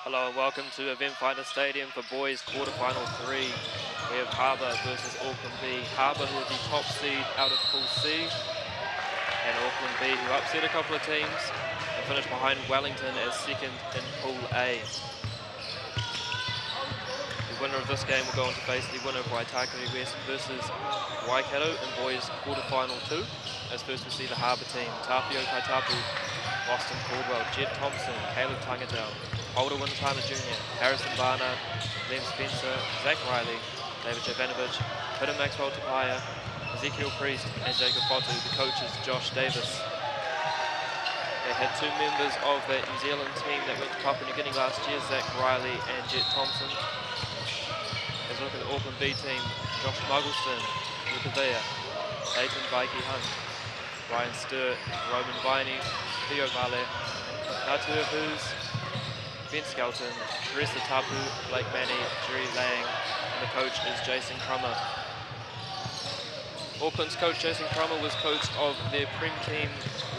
Hello and welcome to Event Finder Stadium for boys quarterfinal 3. We have Harbour versus Auckland B. Harbour, who are the top seed out of Pool C, and Auckland B, who upset a couple of teams and finished behind Wellington as second in Pool A. The winner of this game will go on to face the winner of Waitakere West versus Waikato in boys quarterfinal 2. As first we see the Harbour team: Tapio Kaitapu, Boston Caldwell, Jed Thompson, Caleb Tangadell, Holder Winatana Jr., Harrison Barner, Lem Spencer, Zach Riley, David Jovanovich, Peter Maxwell Tapaya, Ezekiel Priest, and Jacob Fotu. The coach is Josh Davis. They had two members of that New Zealand team that went to Papua New Guinea last year, Zach Riley and Jet Thompson. As we look at the Auckland B team: Josh Muggleston, Luka Vea, Leighton Vaiki Hunt, Ryan Sturt, Roman Viney, Theo Vale, Natua Hughes, Ben Skelton, Teresa Tapu, Blake Manny, Jerry Lang, and the coach is Jason Crummer. Auckland's coach Jason Crummer was coach of their Prem team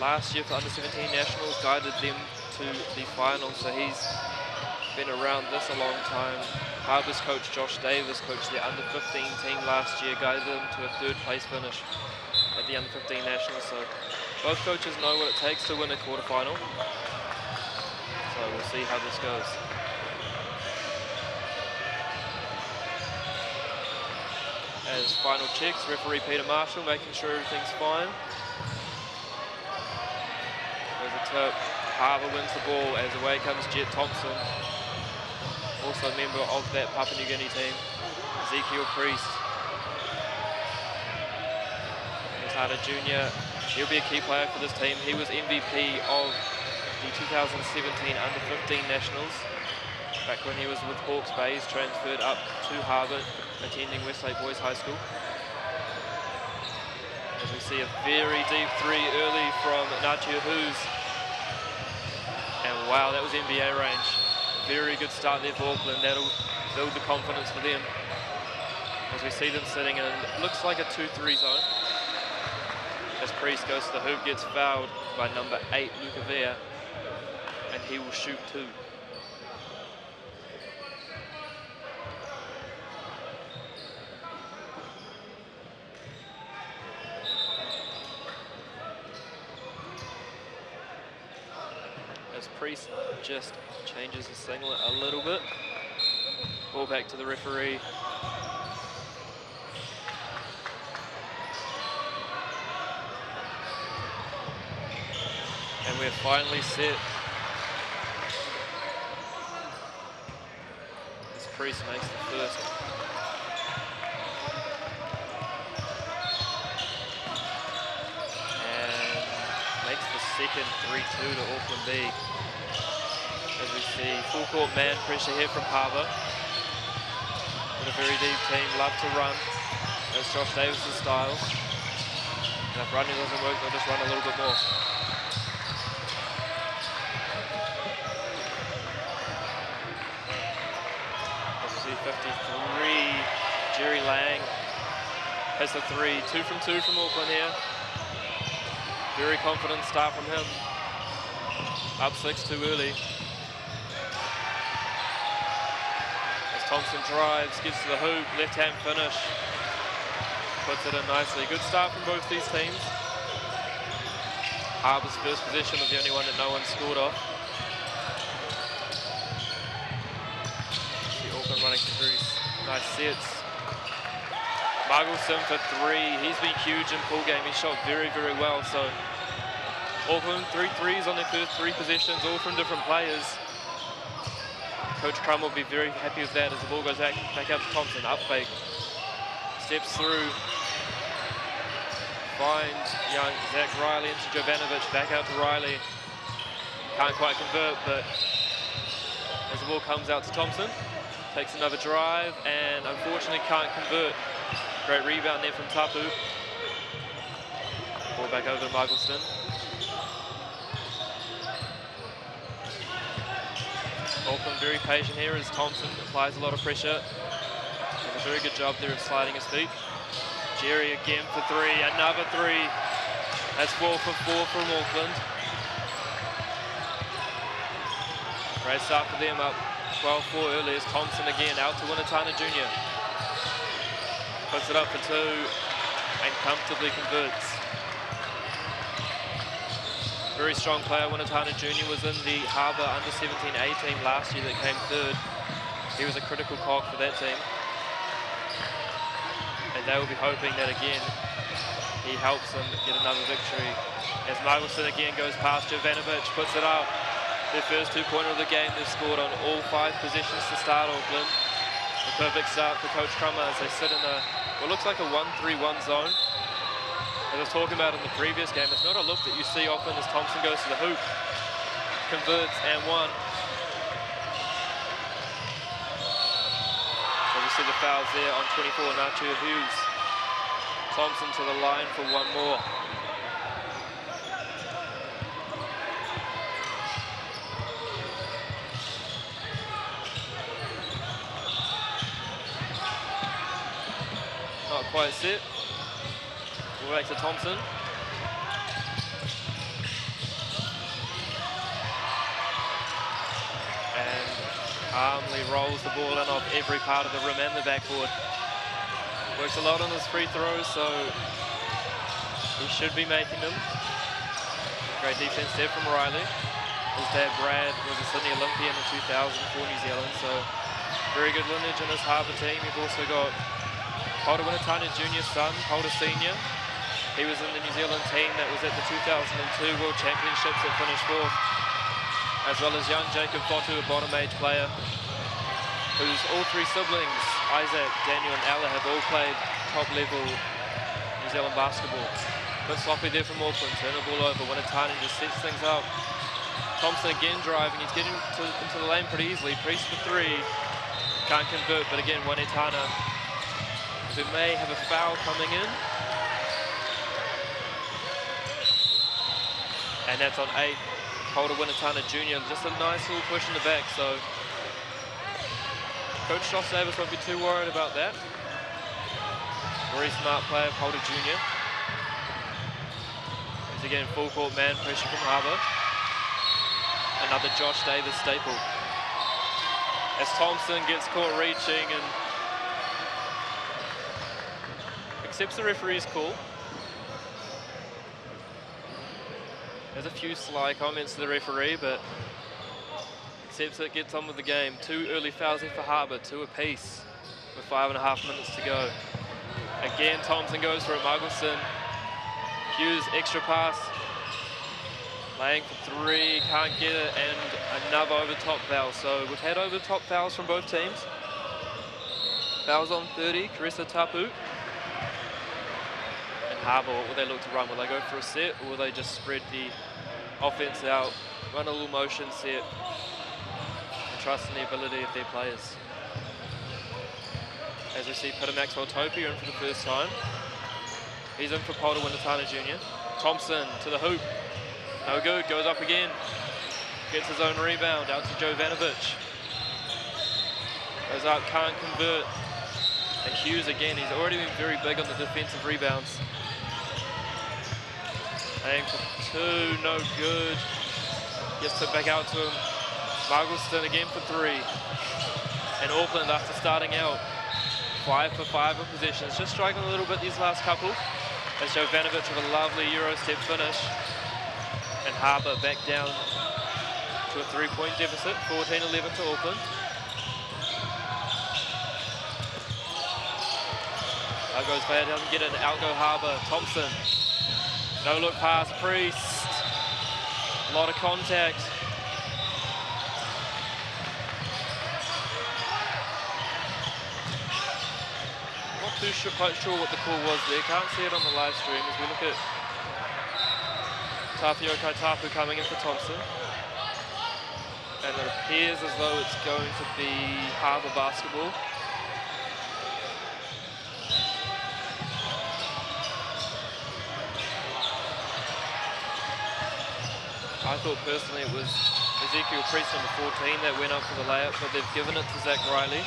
last year for under-17 nationals, guided them to the final, so he's been around this a long time. Harbour's coach Josh Davis coached their under-15 team last year, guided them to a third place finish at the under-15 nationals, so both coaches know what it takes to win a quarterfinal. So we'll see how this goes. As final checks, referee Peter Marshall making sure everything's fine. There's a tip. Harbour wins the ball as away comes Jet Thompson, also a member of that Papua New Guinea team. Ezekiel Priest, Tata Jr., he'll be a key player for this team. He was MVP of the 2017 under-15 nationals back when he was with Hawke's Bay. He's transferred up to Harbour, attending Westlake Boys High School. As we see a very deep three early from Natua Hughes, and wow, that was NBA range. Very good start there for Auckland. That'll build the confidence for them as we see them sitting in, looks like a 2-3 zone. As Priest goes to the hoop, gets fouled by number 8, Luka Vea, and he will shoot 2. As Priest just changes his singlet a little bit. Ball back to the referee. And we're finally set. As Priest makes the first. And makes the second 3-2 to Auckland B. As we see full court man pressure here from Harbour. With a very deep team, love to run. That's Josh Davis' style. And if running doesn't work, they'll just run a little bit more. 53, Jerry Lang has the 3, 2 from 2 from Auckland here. Very confident start from him. Up 6 too early. As Thompson drives, gets to the hoop, left hand finish. Puts it in nicely. Good start from both these teams. Harbour's first possession was the only one that no one scored off. Running some very nice sets. Muggleston for 3. He's been huge in pool game. He shot very, very well. So Auckland 3 threes on their first 3 possessions, all from different players. Coach Crum will be very happy with that as the ball goes back out to Thompson. Up fake. Steps through. Finds young Zach Riley into Jovanovich. Back out to Riley. Can't quite convert, but as the ball comes out to Thompson, takes another drive and unfortunately can't convert. Great rebound there from Tapu. Ball back over to Muggleston. Auckland very patient here as Thompson applies a lot of pressure. Does a very good job there of sliding his feet. Jerry again for 3, another 3. That's 4 for 4 from Auckland. Great start for them, up 12-4 early is Thompson again, out to Winatana Jr. Puts it up for two and comfortably converts. Very strong player. Winatana Jr. was in the Harbour under-17A team last year that came third. He was a critical cog for that team. And they will be hoping that again he helps them get another victory. As Michelson again goes past Jovanovic, puts it up. Their first two-pointer of the game, they've scored on all 5 positions to start Auckland. A perfect start for Coach Crummer as they sit in what looks like a 1-3-1 zone. As I was talking about in the previous game, it's not a look that you see often as Thompson goes to the hoop, converts and one. So we see the fouls there on 24, Nacho Hughes. Thompson to the line for one more. Not quite set. We'll back to Thompson. And calmly rolls the ball in off every part of the rim and the backboard. Works a lot on his free throws, so he should be making them. Great defense there from Riley. His dad, Brad, was a Sydney Olympian in 2000 for New Zealand, so very good lineage in his Harbour team. You've also got Polder Winatana Jr.'s son, Polder Sr. He was in the New Zealand team that was at the 2002 World Championships that finished 4th, as well as young Jacob Fotu, a bottom age player, whose all 3 siblings, Isaac, Daniel and Ella, have all played top level New Zealand basketball. Bit sloppy there from Auckland, turn the ball over, Winatana just sets things up. Thompson again driving, he's getting into the lane pretty easily, Priest for 3, can't convert, but again Winatana, who may have a foul coming in. And that's on 8, Polder Winatana Jr. Just a nice little push in the back, so Coach Josh Davis won't be too worried about that. Very smart player, Polder Jr. He's again full court man pressure from Harbour. Another Josh Davis staple. As Thompson gets caught reaching and accepts the referee's call. There's a few sly comments to the referee, but accepts it, gets on with the game. 2 early fouls in for Harbour, 2 apiece with 5.5 minutes to go. Again, Thompson goes for it, Muggleston. Hughes, extra pass. Laying for 3, can't get it, and another over-top foul. So we've had over-top fouls from both teams. Fouls on 30, Carissa Tapu. Harbour, what will they look to run? Will they go for a set, or will they just spread the offense out, run a little motion set, and trust in the ability of their players? As we see Peter Maxwell Topi in for the first time. He's in for Polder Winatana Jr. Thompson to the hoop. No good, goes up again. Gets his own rebound, out to Jovanovic. Goes up, can't convert. And Hughes again, he's already been very big on the defensive rebounds. Aim for 2, no good. Gets it back out to him. Muggleston again for 3. And Auckland, after starting out 5 for 5 in possessions, just striking a little bit these last couple. As Jovanovic with a lovely Euro step finish. And Harbour back down to a 3-point deficit, 14-11 to Auckland. That goes bad, doesn't get it, out go Harbour, Thompson. No look pass, Priest. A lot of contact. Not quite sure what the call was there. Can't see it on the live stream as we look at Tafio Kaitapu coming in for Thompson. And it appears as though it's going to be Harbour basketball. I thought personally it was Ezekiel Priest, number 14, that went up for the layup, but they've given it to Zach Riley.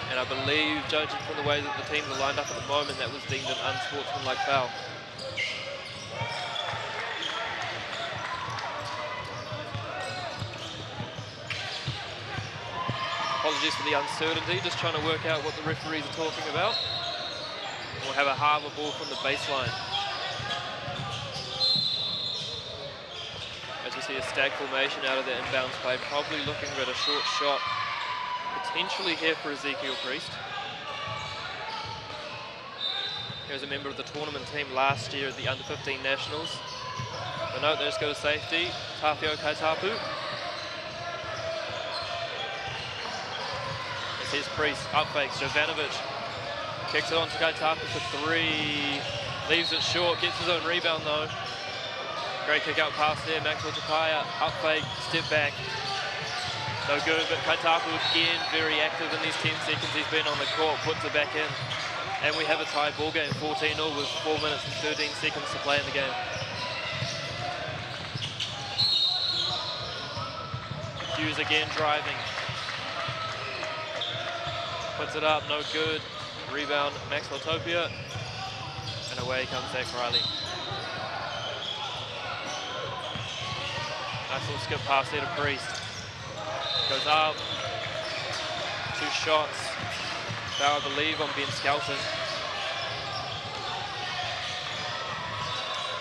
And I believe, judging from the way that the teams are lined up at the moment, that was deemed an unsportsmanlike foul. apologies for the uncertainty, just trying to work out what the referees are talking about. We'll have a Harbour ball from the baseline. As we see a stag formation out of the inbounds play, probably looking at a short shot, potentially here for Ezekiel Priest. He was a member of the tournament team last year at the Under-15 Nationals. But no, they just go to safety. Tawhio Kaitapu. This is Priest, up fakes, Jovanovic. Kicks it on to Kaitapu for 3. Leaves it short, gets his own rebound though. Great kick out pass there, Maxwell Tapaya, up fake, step back. No good, but Kaitapu again very active in these 10 seconds he's been on the court, puts it back in. And we have a tie ball game, 14-0 with 4 minutes and 13 seconds to play in the game. Hughes again driving. Puts it up, no good. Rebound, Maxwell Topia. And away comes Zach Riley. Nice little skip pass there to Priest. Goes up. 2 shots. Foul, I believe, on Ben Skelton.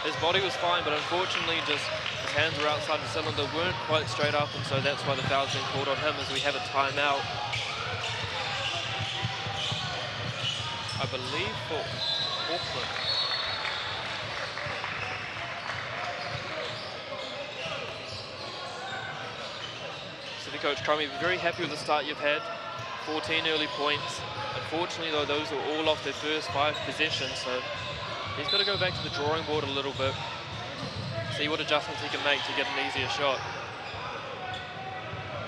His body was fine, but unfortunately just his hands were outside the cylinder, weren't quite straight up, and so that's why the foul's been called on him as we have a timeout. I believe for Auckland. City coach Crummy, very happy with the start you've had. 14 early points. Unfortunately though, those are all off their first 5 possessions, so he's got to go back to the drawing board a little bit, see what adjustments he can make to get an easier shot.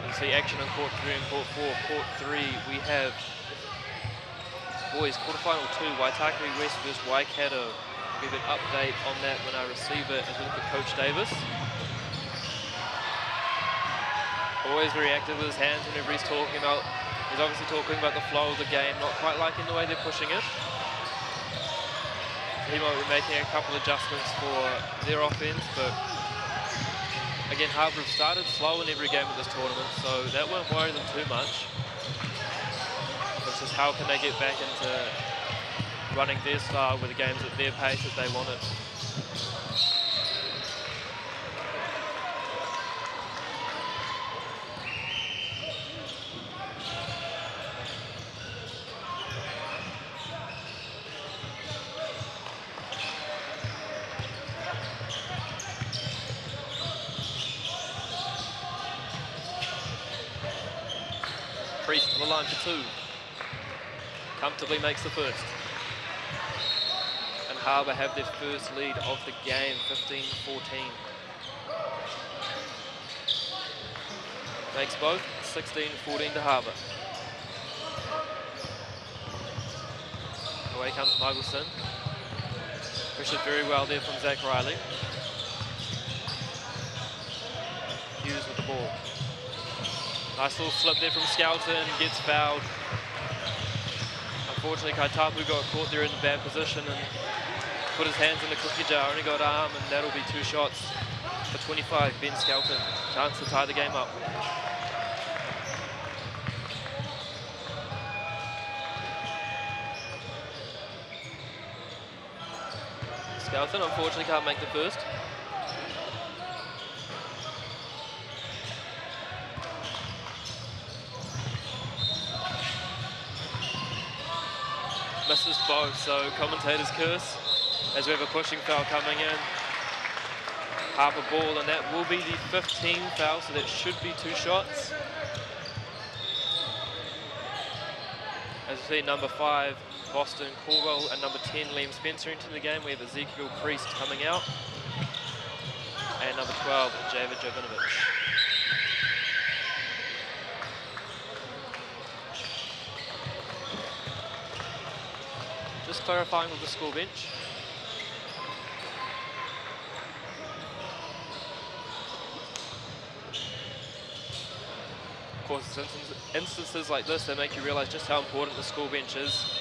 You see action in court 3 and court 4. Court 3 we have boys quarterfinal 2, Waitakere West versus Waikato. I'll give an update on that when I receive it as we look at Coach Davis. Always very active with his hands whenever he's talking about. He's obviously talking about the flow of the game, not quite liking the way they're pushing it. He might be making a couple adjustments for their offense, but again, Harbour have started slow in every game of this tournament, so that won't worry them too much. It's just how can they get back into running their style with the games at their pace that they want it. Priest on the line for 2. Comfortably makes the first. And Harbour have their first lead of the game, 15-14. Makes both, 16-14 to Harbour. Away comes Muggleston. Pressured very well there from Zach Riley. Hughes with the ball. Nice little slip there from Skelton, gets fouled. Unfortunately, Kaitapu got caught there in a bad position and put his hands in the cookie jar, only got arm, and that'll be 2 shots for 25, Ben Skelton. Chance to tie the game up. Skelton unfortunately can't make the first. Misses both, so commentators curse as we have a pushing foul coming in. Harbour ball, and that will be the 15th foul, so that should be 2 shots. As you see, number 5, Boston Corwell, and number 10, Liam Spencer into the game. We have Ezekiel Priest coming out, and number 12, Javid Jovanovic. Just clarifying with the score bench. Of course, instances like this, they make you realise just how important the school bench is.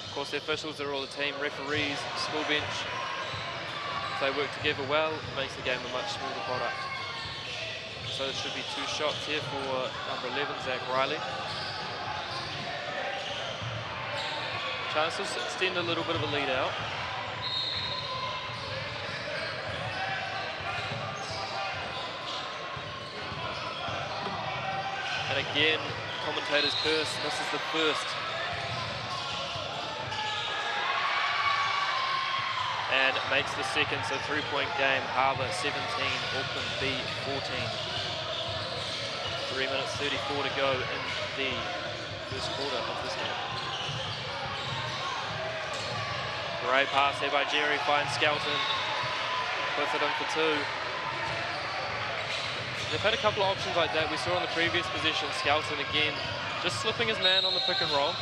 Of course, the officials are all the team, referees, school bench. If they work together well, it makes the game a much smoother product. So there should be 2 shots here for number 11, Zach Riley. Chance to extend a little bit of a lead out. And again, commentators curse, this is the first. And it makes the second, so 3-point game. Harbour 17, Auckland B 14. 3 minutes 34 to go in the first quarter of this game. Great pass here by Jerry, finds Skelton, puts it in for 2. They've had a couple of options like that. We saw on the previous possession, Skelton again, just slipping his man on the pick and roll.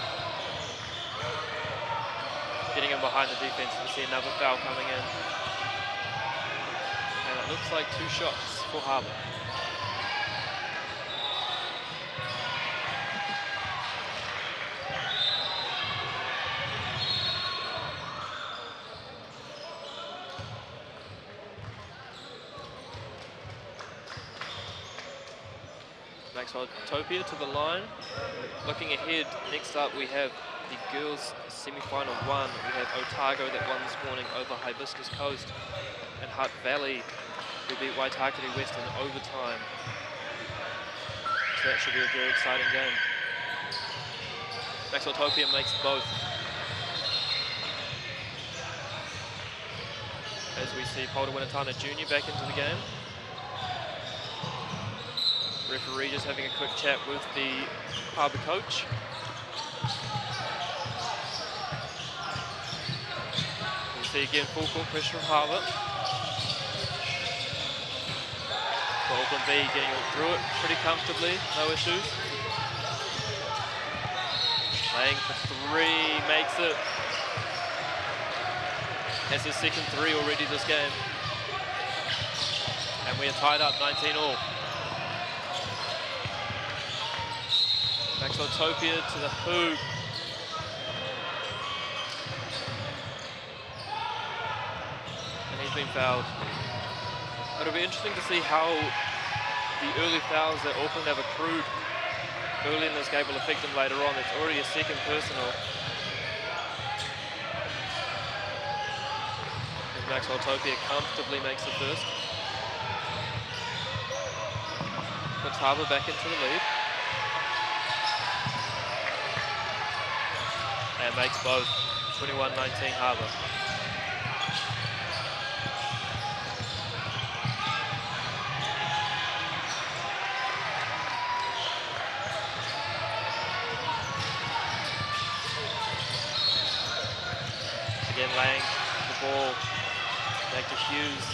Getting him behind the defense. We see another foul coming in. And it looks like 2 shots for Harbour. Topia to the line. Looking ahead, next up we have the girls semi-final 1. We have Otago that won this morning over Hibiscus Coast, and Hutt Valley who beat Waitakere West in overtime. So that should be a very exciting game. Maxwell Topia makes both. As we see Polder Winatana Jr. back into the game. Referee just having a quick chat with the Harbour coach. We see again full court pressure from Harbour. Auckland B getting through it pretty comfortably, no issues. Laying for 3, makes it. Has his second 3 already this game. And we are tied up 19-all. Maxwell Topia to the hoop. And he's been fouled. It'll be interesting to see how the early fouls that Auckland have accrued early in this game will affect them later on. It's already a second personal. And Maxwell Topia comfortably makes the first. Puts Harbour back into the lead. And makes both. 21-19 Harbour. Again laying the ball back to Hughes.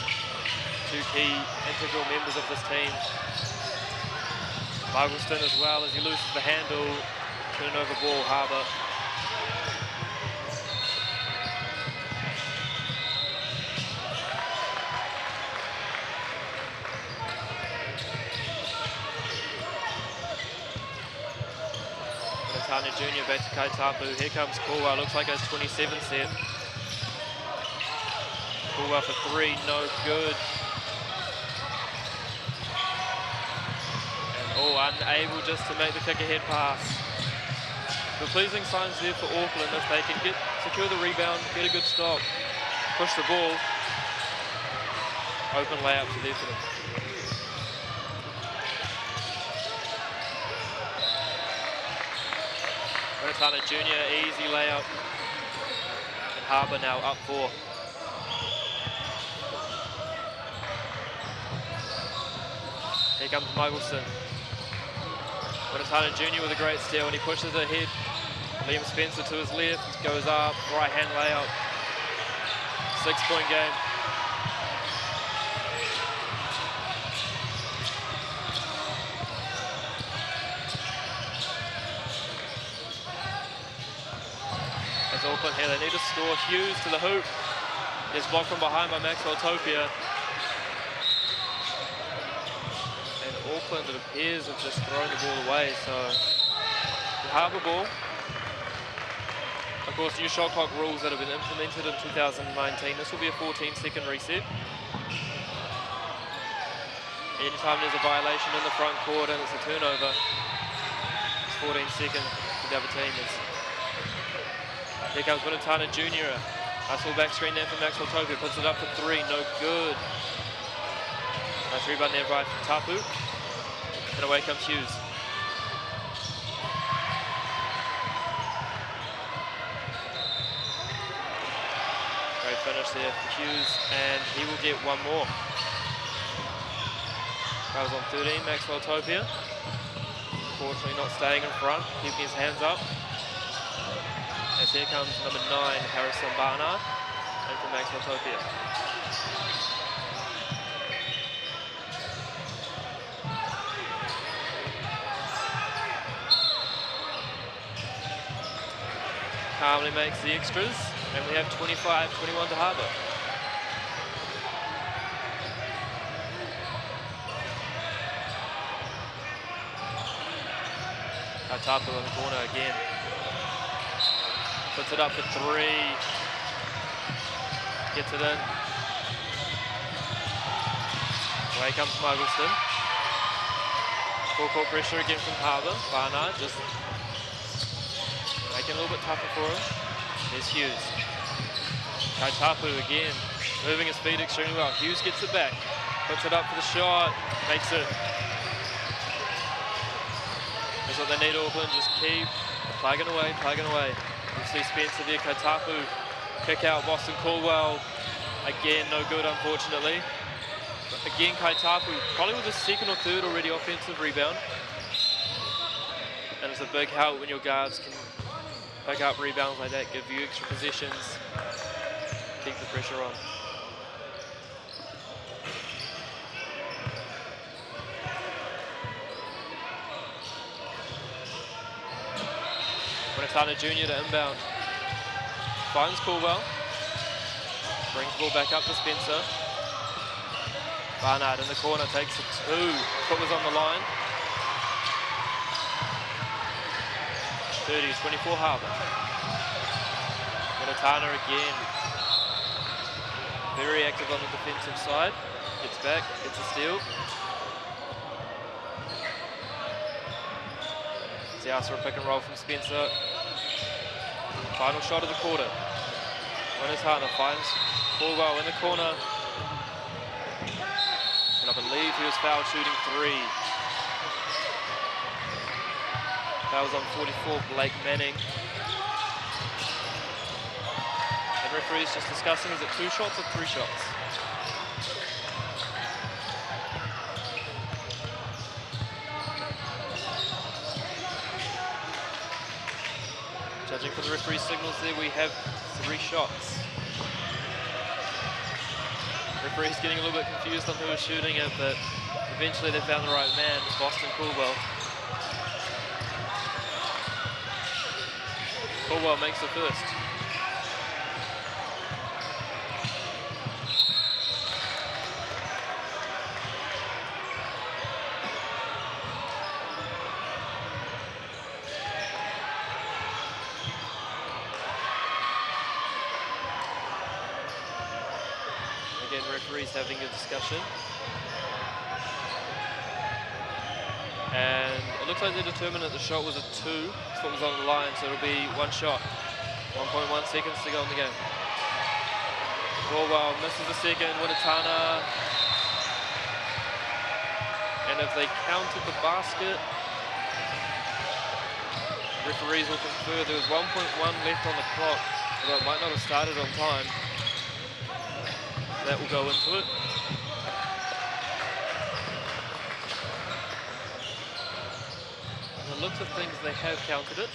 2 key integral members of this team. Muggleston as well as he loses the handle. Turnover ball, Harbour. Tanya Jr. back to Kaitapu. Here comes Kulwa. Looks like a 27 set. Kulwa for 3, no good. And unable just to make the kick-ahead pass. The pleasing signs there for Auckland if they can secure the rebound, get a good stop, push the ball. Open layups are there for them. Winatana Jr. easy layup. And Harbour now up 4. Here comes Muggleston. Winatana Jr. with a great steal and he pushes ahead. Liam Spencer to his left, goes up, right hand layup. 6-point game. Auckland here, they need to score. Hughes to the hoop. Is blocked from behind by Maxwell Topia. And Auckland, it appears, have just thrown the ball away. So the Harbour ball. Of course, new shot clock rules that have been implemented in 2019. This will be a 14-second reset. Anytime there's a violation in the front court and it's a turnover, it's 14 seconds for the other team. Here comes Winatana Jr. Nice little back screen there for Maxwell Topia. Puts it up for 3, no good. Nice rebound there by Tapu. And away comes Hughes. Great finish there for Hughes, and he will get one more. That was on 13, Maxwell Topia. Unfortunately not staying in front, keeping his hands up. As here comes number 9, Harrison Barnard, and from Maxwell Topia. Calmly makes the extras, and we have 25-21 to Harbour. Tapu in the corner again. Puts it up for 3. Gets it in. Away comes Muggleston. Full court pressure again from Harbour. Barnard just making it a little bit tougher for him. There's Hughes. Tapu again, moving his feet extremely well. Hughes gets it back. Puts it up for the shot. Makes it. That's what they need, Auckland, just keep plugging away, plugging away. You see Spencer there, Tapu, kick out Boston Caldwell. Again, no good, unfortunately. But again, Tapu, probably with his second or third already offensive rebound. And it's a big help when your guards can pick up rebounds like that, give you extra possessions, keep the pressure on. Winatana Jr. to inbound. Finds Caldwell. Brings the ball back up to Spencer. Barnard in the corner takes it 2. Foot was on the line. 30-24 Harbour. Winatana again. Very active on the defensive side. Gets back, gets a steal. Asked for a pick and roll from Spencer. Final shot of the quarter. Winatana finds Caldwell in the corner. And I believe he was foul shooting 3. That was on 44, Blake Manning. And referee's just discussing, is it 2 shots or 3 shots? Judging from the referee's signals there, we have 3 shots. Referee's getting a little bit confused on who was shooting it, but eventually they found the right man, Boston Caldwell. Caldwell makes the first. Referees having a discussion, and it looks like they determined that the shot was a 2. That's what was on the line, so it'll be 1 shot. 1.1 seconds to go in the game. Caldwell misses the second. Winatana, and if they counted the basket, referees will confer there was 1.1 left on the clock, although it might not have started on time. That will go into it. And the looks of things, they have counted it.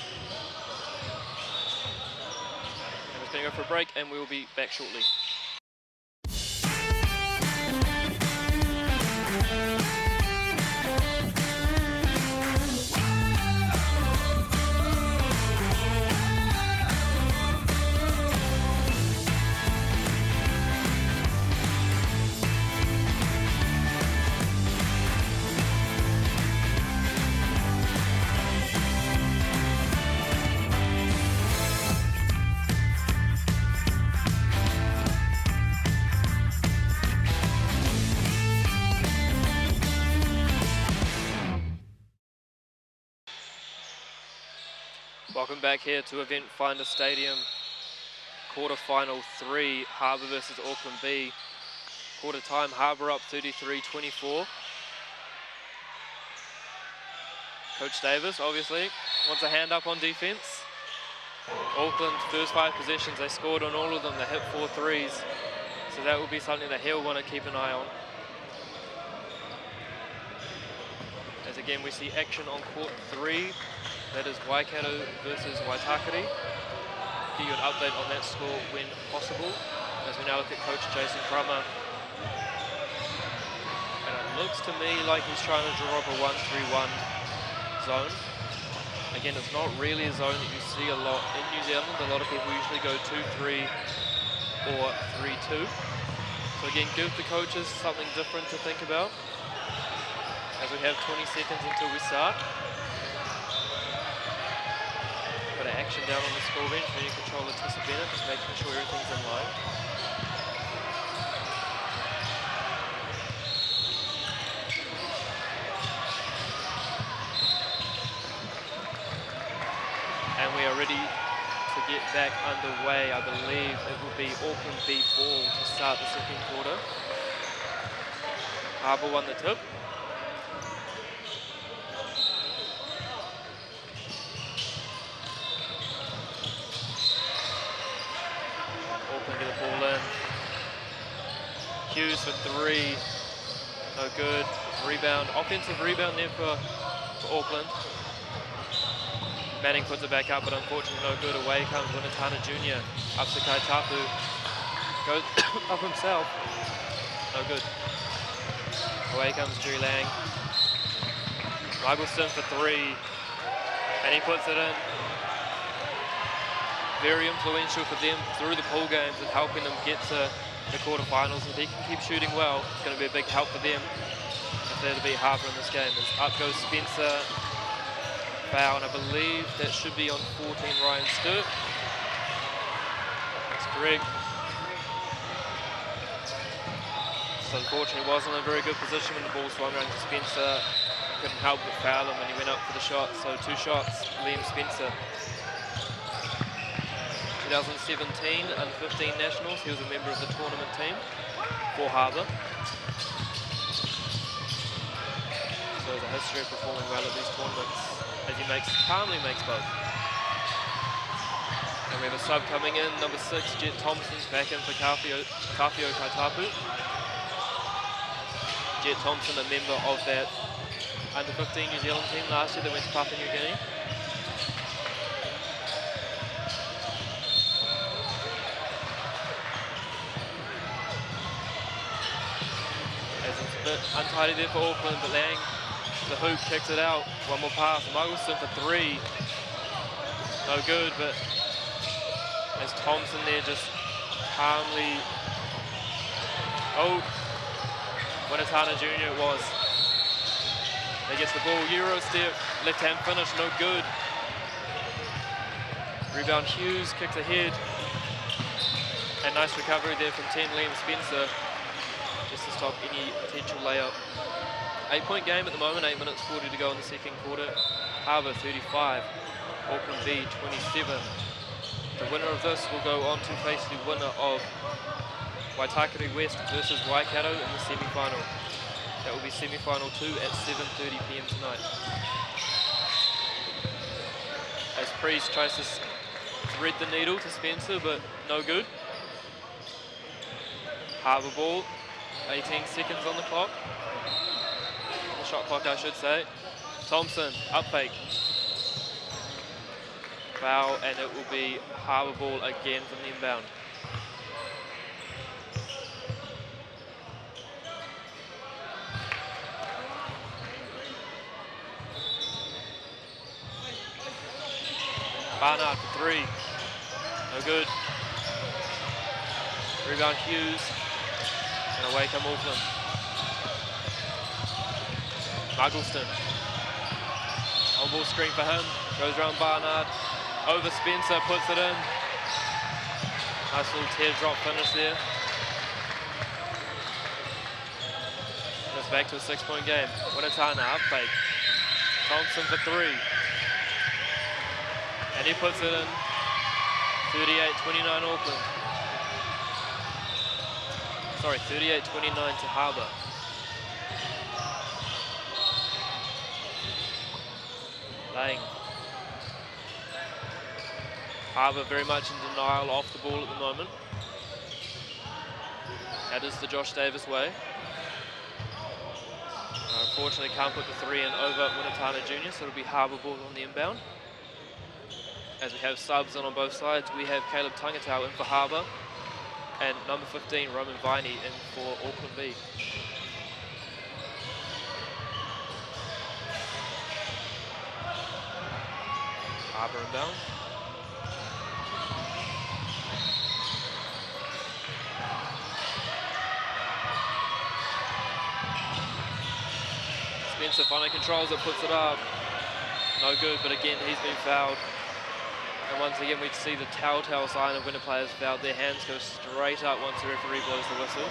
And we're going to go for a break, and we will be back shortly. Welcome back here to Event Finder Stadium quarter-final 3, Harbour versus Auckland B. Quarter time, Harbour up 33-24. Coach Davis, obviously, wants a hand up on defence. Auckland, first 5 possessions, they scored on all of them. They hit 4 threes. So that will be something that he'll want to keep an eye on. As again, we see action on court 3. That is Waikato versus Waitakere. Give you an update on that score when possible. As we now look at Coach Jason Crummer. And it looks to me like he's trying to draw up a 1-3-1 zone. Again, it's not really a zone that you see a lot in New Zealand. A lot of people usually go 2-3 or 3-2. So again, give the coaches something different to think about. As we have 20 seconds until we start. Got an action down on the score bench. Venue controller Tessa Bennett, just making sure everything's in line. And we are ready to get back underway. I believe it will be Auckland B ball to start the second quarter. Harbour won the tip. Auckland get the ball in. Hughes for 3. No good. Rebound. Offensive rebound there for Auckland. Manning puts it back up, but unfortunately no good. Away comes Winatana Jr. Up to Kaitapu. Goes up himself. No good. Away comes Drew Lang. Muggleston for 3. And he puts it in. Very influential for them through the pool games and helping them get to the quarterfinals. If he can keep shooting well, it's going to be a big help for them if they're to beat Harbour in this game. As up goes Spencer. Foul, and I believe that should be on 14 Ryan Sturt. That's correct. So unfortunately wasn't in a very good position when the ball swung around to Spencer. Couldn't help but foul him when he went up for the shot. So 2 shots, Liam Spencer. 2017 under 15 nationals, he was a member of the tournament team for Harbour. So there's a history of performing well at these tournaments. As he calmly makes both. And we have a sub coming in, number 6, Jet Thompson's back in for Kawhio Kaitapu. Jet Thompson, a member of that under 15 New Zealand team last year that went to Papua New Guinea. As it's a bit untidy there for Auckland, but Lang, the hoop, kicks it out. One more pass. Muggleston for 3. No good, but as Thompson there just calmly. Oh, Winatana Jr. it was. He gets the ball. Euro step. Left hand finish. No good. Rebound Hughes. Kicks ahead. And nice recovery there from 10 Liam Spencer. Just to stop any potential layup. 8-point game at the moment, 8 minutes 40 to go in the second quarter. Harbour 35, Auckland B 27. The winner of this will go on to face the winner of Waitakere West versus Waikato in the semi-final. That will be semi-final 2 at 7:30 PM tonight. As Priest tries to thread the needle to Spencer, but no good. Harbour ball, 18 seconds on the clock. Shot clock, I should say. Thompson, up fake. Foul, and it will be Harbour ball again from the inbound. Barnard for 3. No good. Rebound Hughes. And away come Auckland. Muggleston. On ball screen for him. Goes around Barnard. Over Spencer, puts it in. Nice little teardrop finish there. And it's back to a 6-point game. Winatana up fake. Thompson for 3. And he puts it in. 38-29 Auckland. Sorry, 38-29 to Harbour. Lang. Harbour very much in denial off the ball at the moment. That is the Josh Davis way. Unfortunately, can't put the 3 in over Winatana Junior, so it'll be Harbour ball on the inbound. As we have subs on both sides, we have Caleb Tangatau in for Harbour, and number 15, Roman Viney, in for Auckland B. Harbour inbound. Spencer finally controls it, puts it up. No good, but again, he's been fouled. And once again, we see the telltale sign of when a player's fouled. Their hands go straight up once the referee blows the whistle.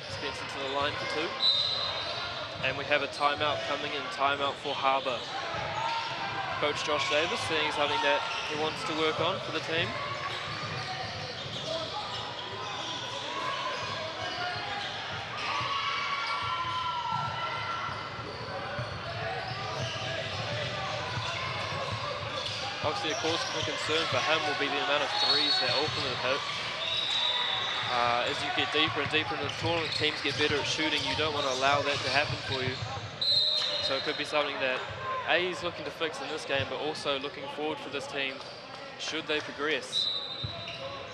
Spencer to the line for 2. And we have a timeout coming in, timeout for Harbour. Coach Josh Davis seeing something that he wants to work on for the team. Obviously, of course, the concern for him will be the amount of threes that Auckland have hit. As you get deeper and deeper into the tournament, teams get better at shooting. You don't want to allow that to happen for you. So it could be something that A is looking to fix in this game, but also looking forward for this team, should they progress,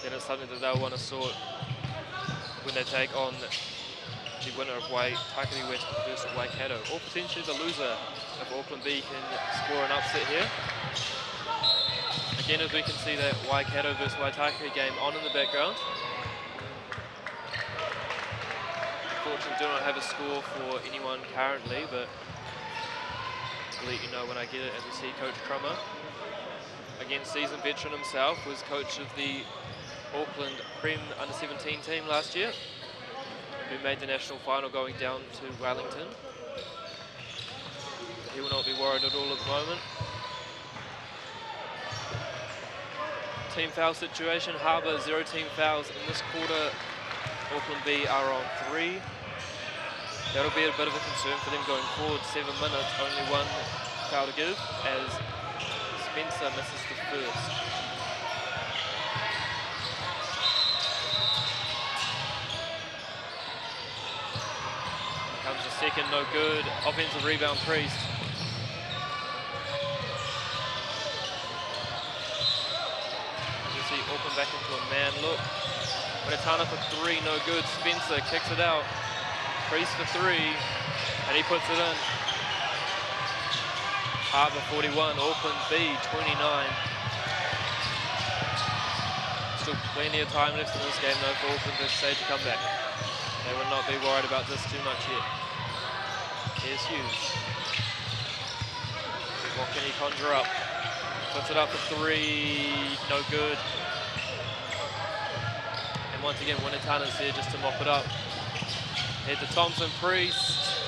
then it's something that they'll want to sort when they take on the winner of Takiri West versus Waikato, or potentially the loser if Auckland B can score an upset here. Again, as we can see that Waikato versus Waitakere game on in the background. Unfortunately, do not have a score for anyone currently, but I'll let you know when I get it. As we see Coach Crummer, again, seasoned veteran himself, was coach of the Auckland Prem Under-17 team last year, who made the national final going down to Wellington. He will not be worried at all at the moment. Team foul situation, Harbour 0 team fouls in this quarter. Auckland B are on 3. That'll be a bit of a concern for them going forward. 7 minutes, only 1 foul to give, as Spencer misses the first. Comes the second, no good. Offensive rebound, Priest. See Auckland back into a man look. Winatana for 3, no good. Spencer kicks it out. Priest for 3, and he puts it in. Harbour 41, Auckland B 29. Still plenty of time left in this game though for Auckland to stage a comeback. They will not be worried about this too much yet. Here's Hughes. What can he conjure up? Puts it up for 3, no good. And once again, Winatana's there just to mop it up. Head to Thompson, Priest.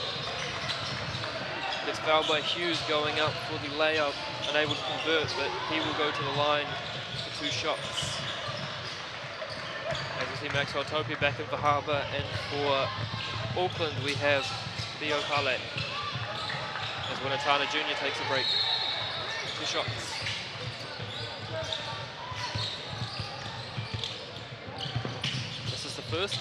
Gets fouled by Hughes going up for the layup, unable to convert, but he will go to the line for 2 shots. As you see Maxwell Topi back in for Harbour, and for Auckland we have Theo Kale. As Winatana Junior takes a break. 2 shots. This is the first.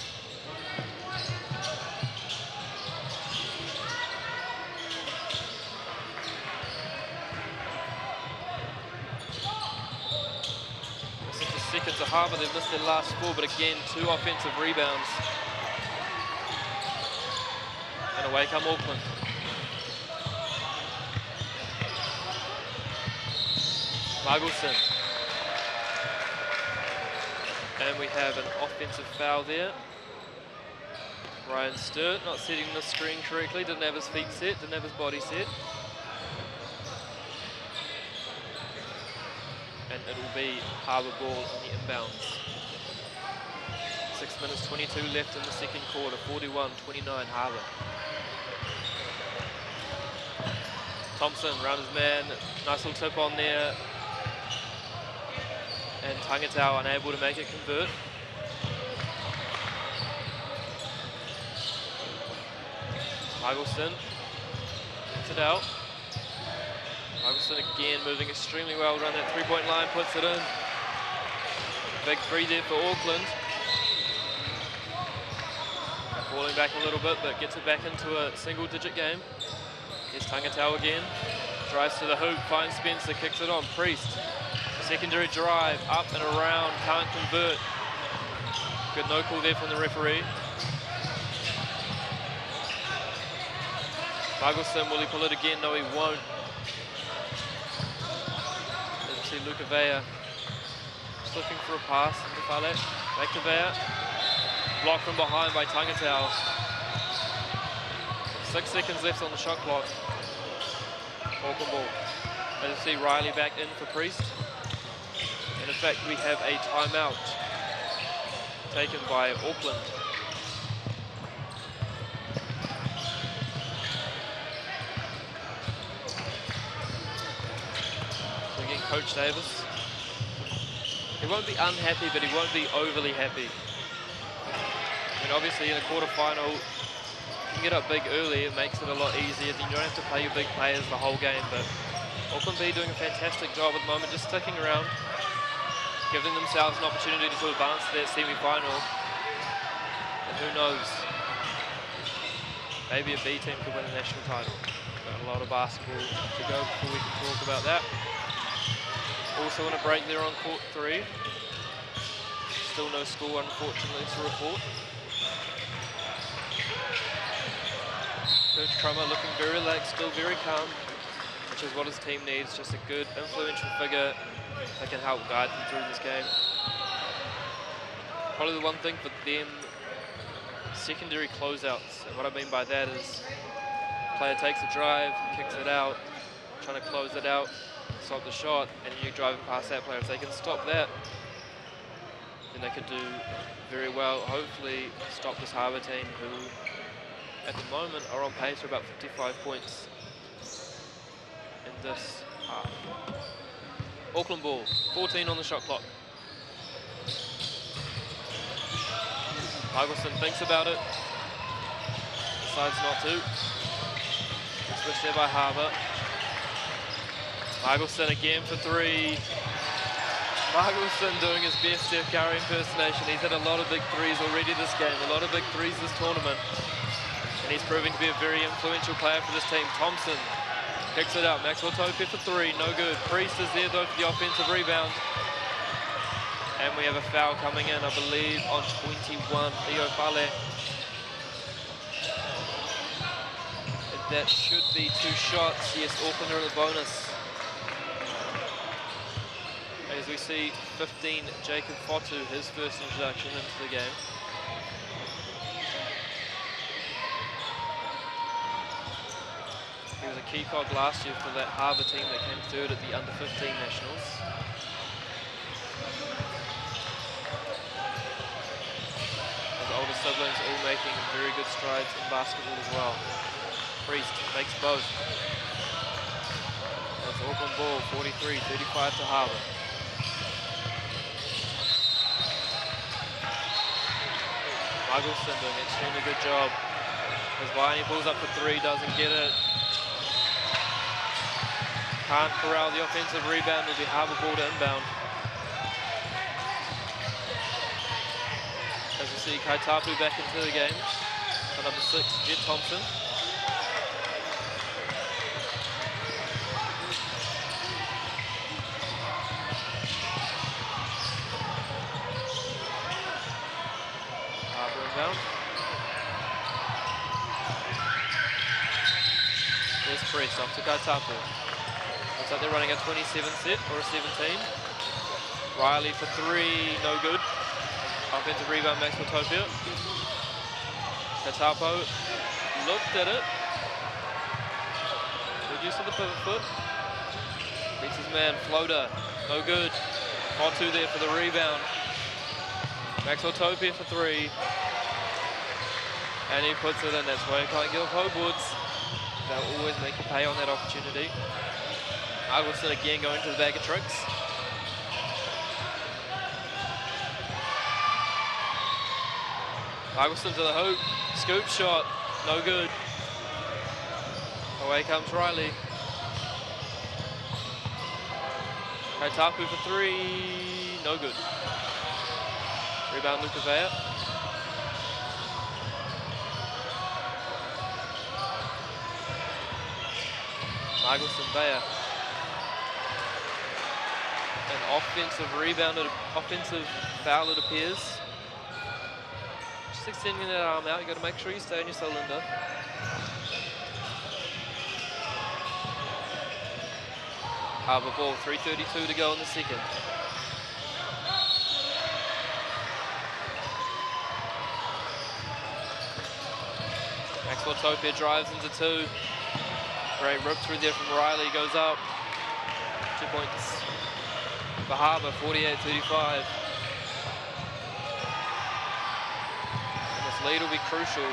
This is the second to Harbour. They've missed their last 4, but again, 2 offensive rebounds. And away come Auckland. Muggleson. And we have an offensive foul there. Ryan Sturt not setting the screen correctly, didn't have his feet set, didn't have his body set. And it will be Harbour ball on the inbounds. 6 minutes 22 left in the second quarter, 41-29 Harbour. Thompson round his man, nice little tip on there. And Tangatau unable to make it convert. Migleson gets it out. Migleson again moving extremely well around that three-point line, puts it in. Big three there for Auckland. Falling back a little bit, but gets it back into a single-digit game. Here's Tangatau again. Drives to the hoop, finds Spencer, kicks it on. Priest. Secondary drive, up and around, can't convert. Good no call there from the referee. Migleson, will he pull it again? No, he won't. Didn't see Luca Vea. Just looking for a pass. Back to Vea. Blocked from behind by Tangatau. 6 seconds left on the shot clock. Auckland ball. As you see, Riley back in for Priest. And in fact, we have a timeout taken by Auckland. So again, Coach Davis. He won't be unhappy, but he won't be overly happy. I mean, obviously in a quarterfinal, you can get up big early, it makes it a lot easier. Then you don't have to play your big players the whole game, but Auckland B doing a fantastic job at the moment, just sticking around, giving themselves an opportunity to advance to that semi-final. And who knows, maybe a B team could win a national title. Got a lot of basketball to go before we can talk about that. Also on a break there on court 3. Still no score, unfortunately, to report. Coach Crummer looking very relaxed, still very calm, which is what his team needs. Just a good, influential figure that can help guide them through this game. Probably the one thing for them, secondary closeouts. And what I mean by that is, player takes a drive, kicks it out, trying to close it out, stop the shot, and you driving past that player. If they can stop that, then they could do very well. Hopefully stop this Harbour team, who at the moment are on pace for about 55 points in this half. Auckland ball, 14 on the shot clock. Migleson thinks about it, decides not to. Switch there by Harbour. Migleson again for 3. Migleson doing his best Steph Curry impersonation. He's had a lot of big threes already this game, a lot of big threes this tournament. And he's proving to be a very influential player for this team. Thompson kicks it out. Maxwell Topia for 3, no good. Priest is there though for the offensive rebound. And we have a foul coming in, I believe, on 21, Leo Fale. That should be 2 shots. Yes, Auckland are in the bonus. As we see 15, Jacob Fotu, his first introduction into the game. He was a key cog last year for that Harbour team that came third at the under-15 nationals. His older siblings all making very good strides in basketball as well. Priest makes both. That's Auckland ball, 43-35 to Harbour. Migleson doing an extremely good job. As Viney pulls up for 3, doesn't get it. Can't corral the offensive rebound, will be Harbour ball to inbound. As we see Kaitapu back into the game. For number 6, Jed Thompson. Inbound. There's Priest off to Kaitapu. Looks like they're running a 27 set or a 17. Riley for 3, no good. Offensive rebound, Maxwell Topia. Kaitapu looked at it. Good use of the pivot foot. Beats his man, floater, no good. Fotu there for the rebound. Maxwell Topia for 3. And he puts it in. That's why he can't give up hope woods. They'll always make you pay on that opportunity. Argylson again going to the bag of tricks. Argylson to the hoop, scoop shot, no good. Away comes Riley. Kaitapu for three, no good. Rebound Luka Vea. Argylson Vea. An offensive foul it appears. Just extending that arm out, you got to make sure you stay on your cylinder. Harbour ball, 3:32 to go in the second. Maxwell Topia drives into two. Great rip through there from Riley, goes up. 2 points for Harbour, 48-35. And this lead will be crucial.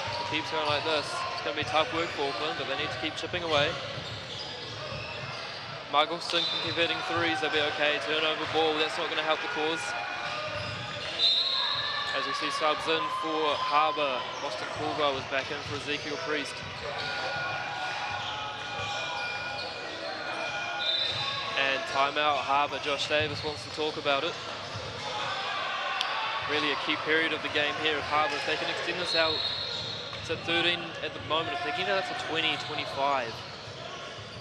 If it keeps going like this, it's going to be tough work for Auckland, but they need to keep chipping away. Argylson can keep hitting threes, they'll be okay. Turnover ball, that's not going to help the cause. As we see subs in for Harbour, Boston Caldwell was back in for Ezekiel Priest. And timeout, Harbour. Josh Davis wants to talk about it. Really a key period of the game here of Harbour. If they can extend this out to 13 at the moment, if they get out to 20, 25,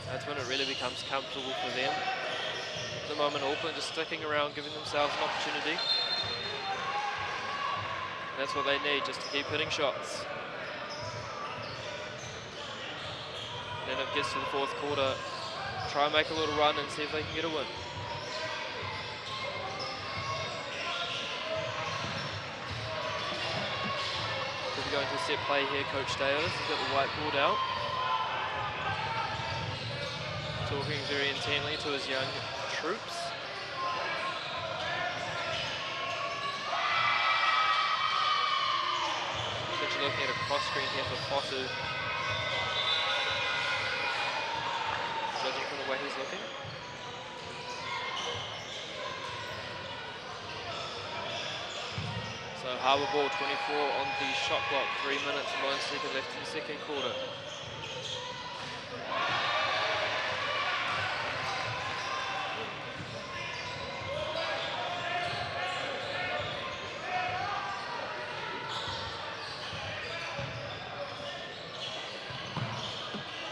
that's when it really becomes comfortable for them. At the moment, Auckland just sticking around, giving themselves an opportunity. That's what they need, just to keep hitting shots. And then it gets to the fourth quarter. Try and make a little run and see if they can get a win. We'll be going to a set play here, Coach Davis. He's got the whiteboard out. Talking very intently to his young troops. Looking at a cross screen here for Fosu. Judging from the way he's looking. So Harbour ball, 24 on the shot clock, 3 minutes and 1 second left in the second quarter.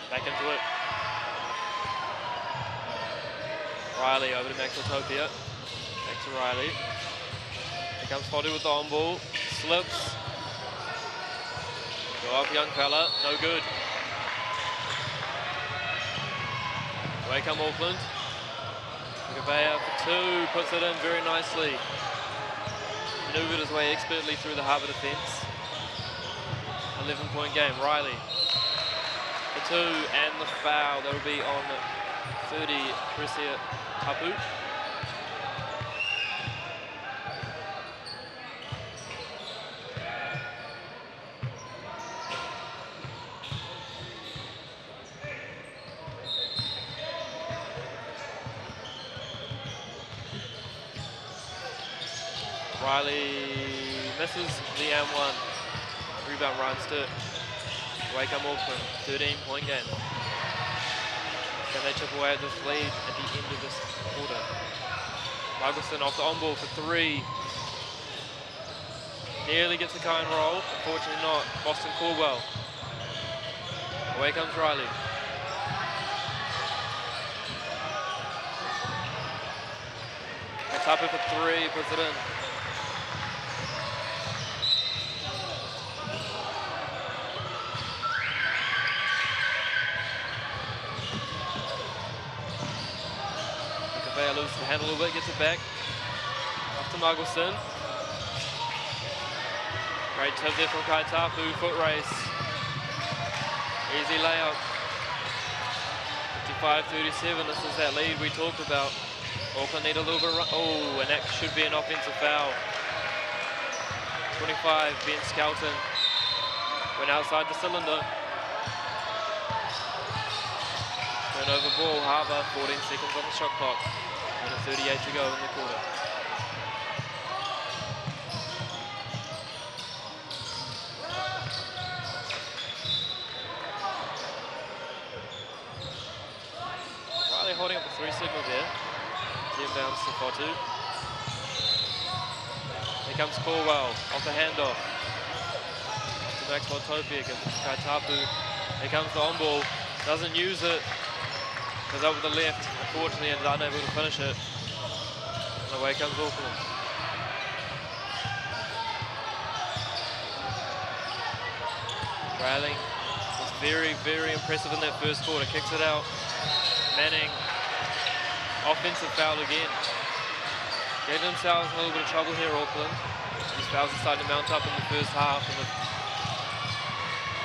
Back into it. Riley over to Maxwell Topia. Back to Riley. Here comes Fodu with the on ball. Slips. Go up, young fella. No good. Away come Auckland. Gavea for two. Puts it in very nicely. Maneuvered his way expertly through the Harbour defence. 11-point game. Riley. Two and the foul, that will be on 30, Chrisia Tapu. Riley misses the M1. Rebound Ryan Sturt. Away come Auckland, 13-point game. Can they chip away at this lead at the end of this quarter? Argylson off the on-ball for three. Nearly gets the cone roll, unfortunately not. Boston Caldwell. Away comes Riley. Tapu for three, puts it in. Loses the hand a little bit, gets it back. Off to Argylson. Great tip there from Kaitapu, foot race. Easy layup. 55-37, this is that lead we talked about. Auckland need a little bit of run. Oh, and that should be an offensive foul. 25, Ben Skelton. Went outside the cylinder. Turnover ball, Harbour, 14 seconds on the shot clock. And a 38 to go in the quarter. Riley holding up the 3 signal there. Inbounds to Fotu. Here comes Corwell, off the handoff. To Maxwell Topia, gives it to Kaitapu. Here comes the on-ball, doesn't use it. Goes up with the left, unfortunately, and is unable to finish it. And away comes Auckland. Railing was very, very impressive in that first quarter. Kicks it out. Manning, offensive foul again. Getting themselves in a little bit of trouble here, Auckland. These fouls are starting to mount up in the first half, and if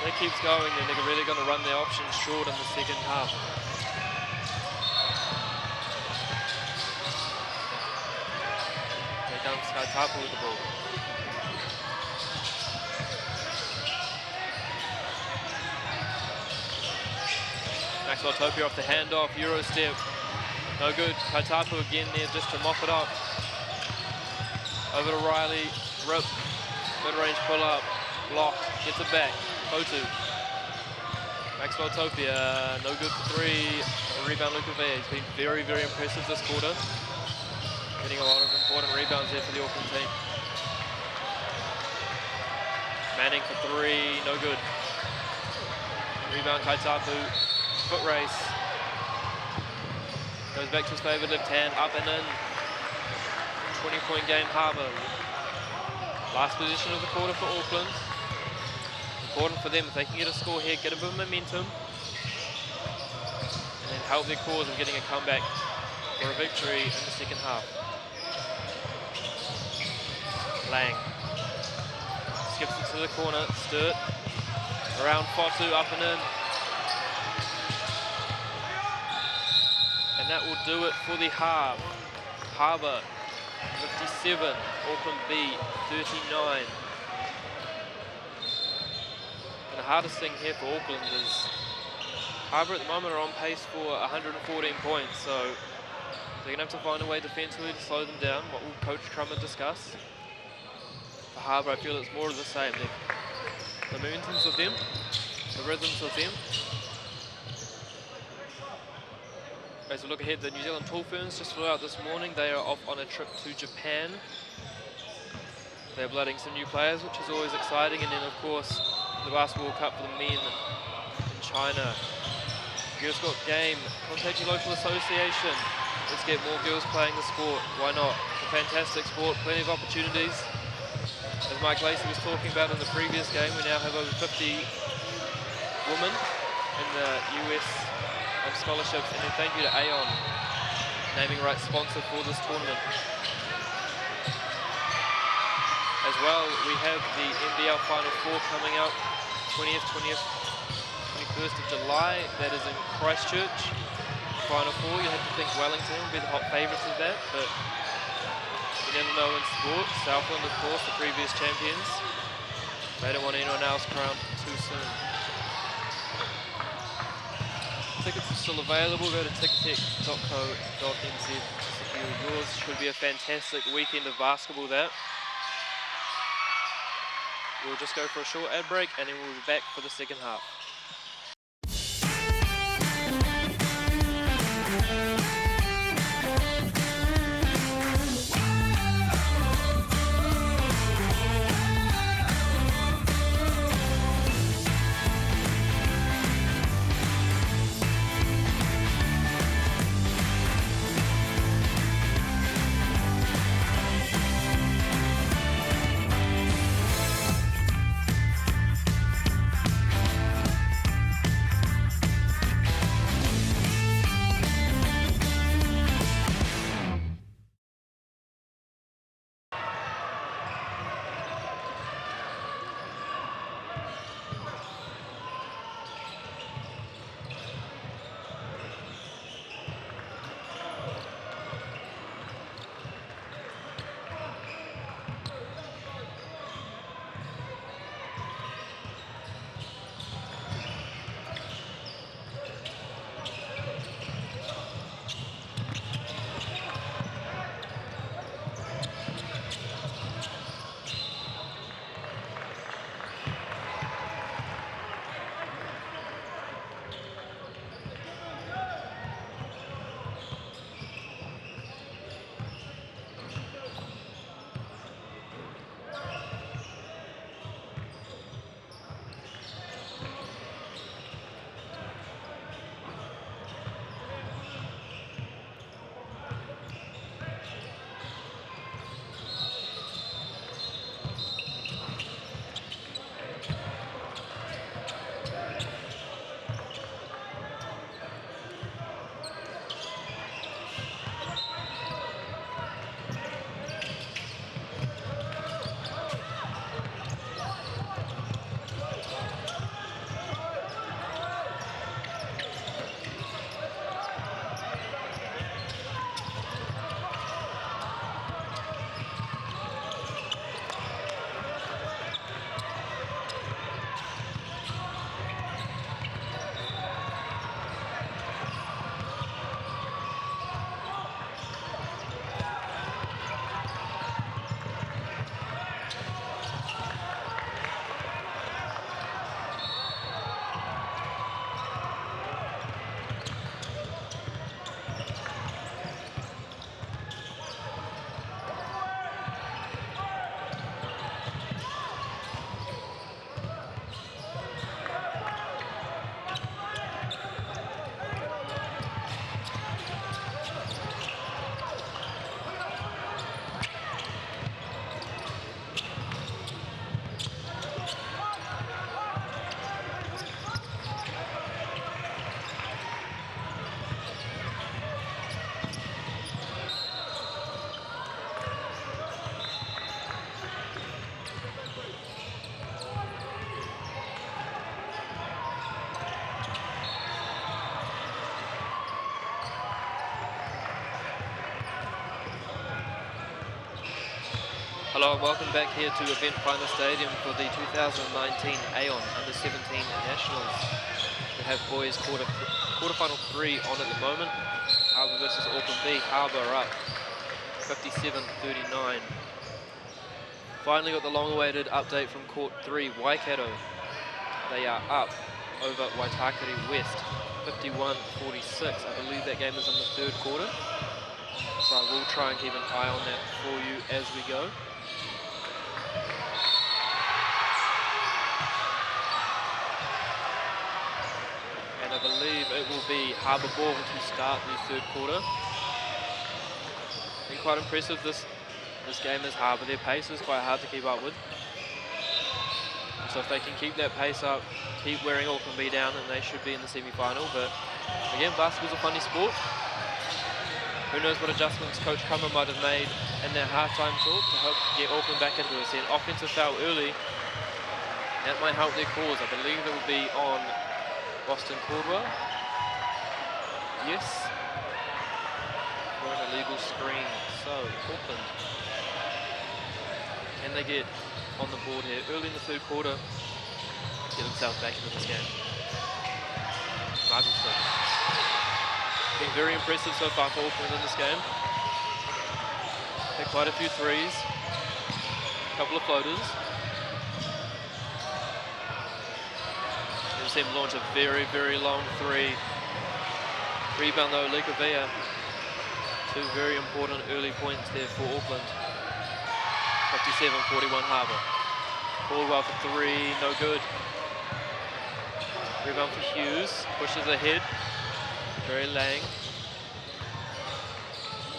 it keeps going, then they're really going to run their options short in the second half. Here comes Kaitapu with the ball. Maxwell Topia off the handoff, Euro step. No good. Kaitapu again there just to mop it up. Over to Riley, rip, mid-range pull-up, block, gets it back. Fotu. Maxwell Topia, no good for 3. Rebound Luka Vea. He's been very, very impressive this quarter. Getting a lot of important rebounds there for the Auckland team. Manning for 3, no good. Rebound Kaitapu, foot race. Goes back to his favourite left hand, up and in. 20-point game, Harbour. Last position of the quarter for Auckland. Important for them if they can get a score here, get a bit of momentum, and then help their cause of getting a comeback for a victory in the second half. Lang skips it to the corner, Sturt. Around Fotu, up and in. And that will do it for the half. Harbour 57, Auckland B 39. And the hardest thing here for Auckland is Harbour at the moment are on pace for 114 points, so they're going to have to find a way defensively to slow them down. What will Coach Crummer discuss? For Harbour, I feel it's more of the same. The momentums of them, the rhythms of them. As we look ahead, the New Zealand Tool Ferns just flew out this morning. They are off on a trip to Japan. They're blooding some new players, which is always exciting. And then, of course, the Basketball Cup for the men in China. Girls Got Game, contact your local association. Let's get more girls playing the sport. Why not? It's a fantastic sport, plenty of opportunities. As Mike Lacey was talking about in the previous game, we now have over 50 women in the US on scholarships, and then thank you to Aon, naming rights sponsor for this tournament. As well, we have the NBL Final Four coming up, 21st of July. That is in Christchurch. Final Four, you have to think Wellington will be the hot favourites of that, but you never know in sport. Southland, of course, the previous champions. They don't want anyone else crowned too soon. Tickets are still available. Go to ticketek.co.nz to secure yours. Should be a fantastic weekend of basketball there. We'll just go for a short ad break and then we'll be back for the second half. Hello and welcome back here to Event Finder Stadium for the 2019 Aon Under-17 Nationals. We have boys quarterfinal 3 on at the moment. Harbour versus Auckland B. Harbour up 57-39. Finally got the long-awaited update from Court 3, Waikato. They are up over Waitakere West, 51-46. I believe that game is in the third quarter. So I will try and keep an eye on that for you as we go. And I believe it will be Harbour ball to start the third quarter. Been quite impressive this game is Harbour. Their pace is quite hard to keep up with. So if they can keep that pace up, keep wearing Auckland B down, then they should be in the semi-final. But again, basketball's a funny sport. Who knows what adjustments Coach Crummer might have made in their halftime talk to help get Auckland back into it. See an offensive foul early. That might help their cause. I believe it will be on Boston Caldwell. Yes. For an illegal screen. So, Auckland. Can they get on the board here early in the third quarter? Get themselves back into this game. Muggleston. Been very impressive so far for Auckland in this game. Hit quite a few threes. A couple of floaters. We've seen him launch a very, very long three. Rebound though, Lekavea. Two very important early points there for Auckland. 57-41 Harbour. Caldwell for three, no good. Rebound for Hughes, pushes ahead. Jerry Lang.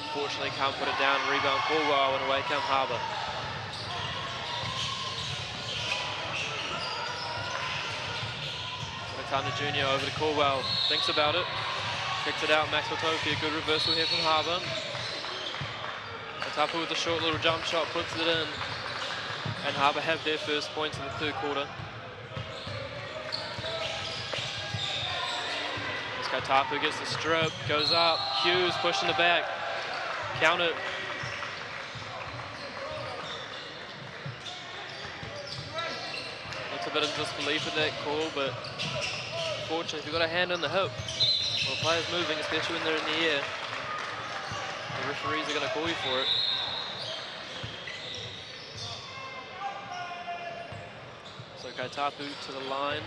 Unfortunately can't put it down. Rebound Caldwell and away come Harbour. Tana Jr. over to Caldwell, thinks about it, kicks it out, Maxwell Toki, a good reversal here from Harbour. Tapu with a short little jump shot, puts it in, and Harbour have their first points in the third quarter. This guy Tapu gets the strip, goes up, Hughes pushing the back, count it. Looks a bit of disbelief in that call, but unfortunately, if you've got a hand on the hip, well, the player's moving, especially when they're in the air, the referees are going to call you for it. So Kaitapu to the line.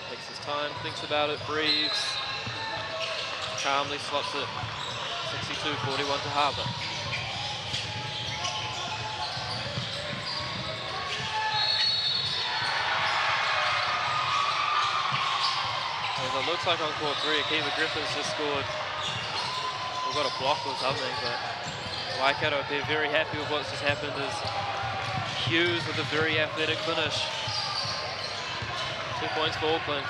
Takes his time, thinks about it, breathes. Calmly slots it. 62-41 to Harbour. It looks like on court 3, Akiva Griffiths just scored. We've got a block or something, but Waikato appear very happy with what's just happened as Hughes with a very athletic finish. 2 points for Auckland.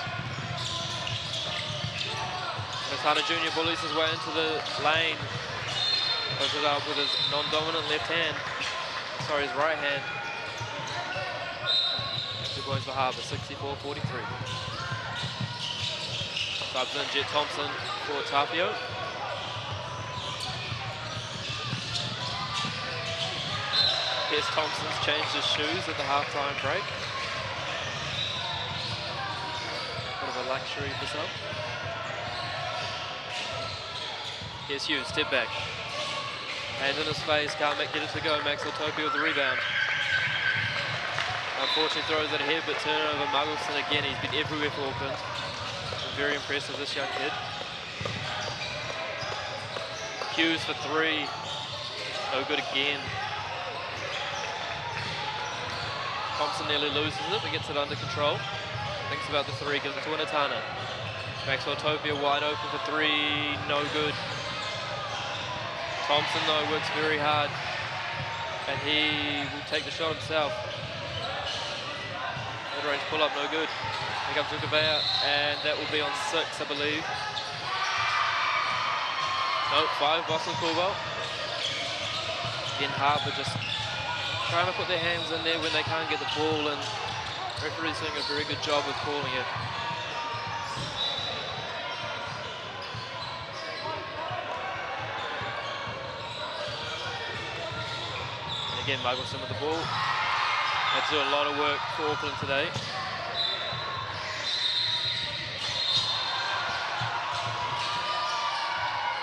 Matana Jr. bullies his way into the lane. Puts it up with his non-dominant left hand. Sorry, his right hand. 2 points for Harbour, 64-43. Subs in Jet Thompson for Tapio. Pierce Thompson's changed his shoes at the halftime break. Bit of a luxury for some. Here's Hughes, step back. Hand in his face, can't get it to go. Maxwell Topi with the rebound. Unfortunately throws it ahead, but turnover Muggleston again. He's been everywhere for Auckland. Very impressive, this young kid. Hughes for three. No good again. Thompson nearly loses it, but gets it under control. Thinks about the three, gives it to Inatana. Maxwell Topia wide open for three, no good. Thompson, though, works very hard, and he will take the shot himself. Mid-range pull-up, no good. Here comes Ukavea, and that will be on 6, I believe. No, 5, Boston Caldwell. Again, Harbour just trying to put their hands in there when they can't get the ball, and referee's doing a very good job of calling it. again, Muggleston with the ball. Had to do a lot of work for Auckland today.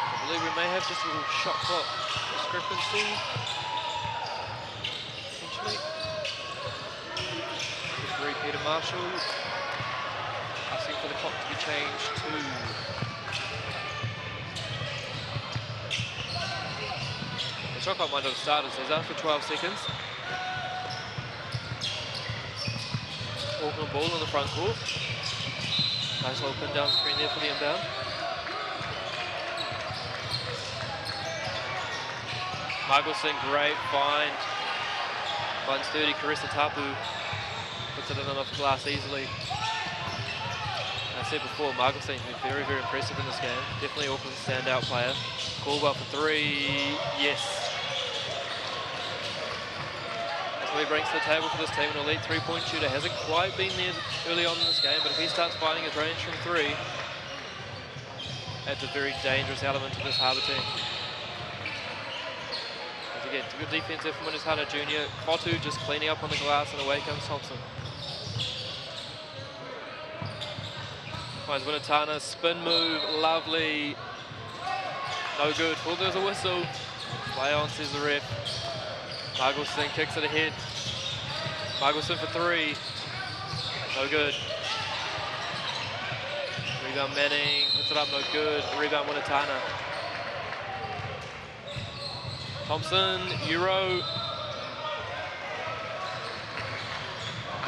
I believe we may have just a little shot clock discrepancy. Potentially. Referee Peter Marshall asking for the clock to be changed to the shot clock might not have started, so it's out for 12 seconds. Auckland ball on the front court. Nice little pin down screen there for the inbound. Muggleston, great find. Finds 30, Carissa Tapu. Puts it in and off the glass easily. And I said before, Muggleston's been very, very impressive in this game. Definitely Auckland's standout player. Caldwell for 3, yes. That's what he brings to the table for this team. An elite three-point shooter. Hasn't quite been there early on in this game, but if he starts finding his range from 3, that's a very dangerous element to this Harbour team. Again, good defense there from Winatana Jr. Kotu just cleaning up on the glass, and away comes Thompson. Finds Winatana, spin move, lovely. No good. Well, there's a whistle. Play on, says the ref. Muggleston kicks it ahead. Muggleston for 3. No good. Rebound Manning, puts it up, no good. Rebound Winatana. Thompson, Euro.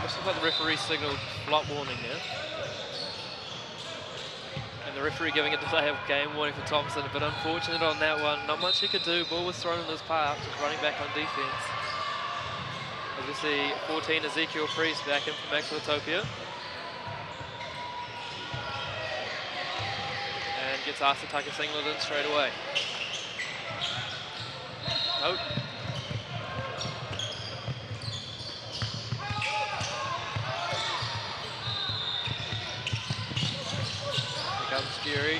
Looks like the referee signalled block warning there. And the referee giving a delay of game warning for Thompson, but unfortunate on that one. Not much he could do. Ball was thrown in his path, just running back on defense. As we see 14 Ezekiel Priest back in for Max Latopia. And gets asked to take a singlet in straight away. Nope. Here comes Fury.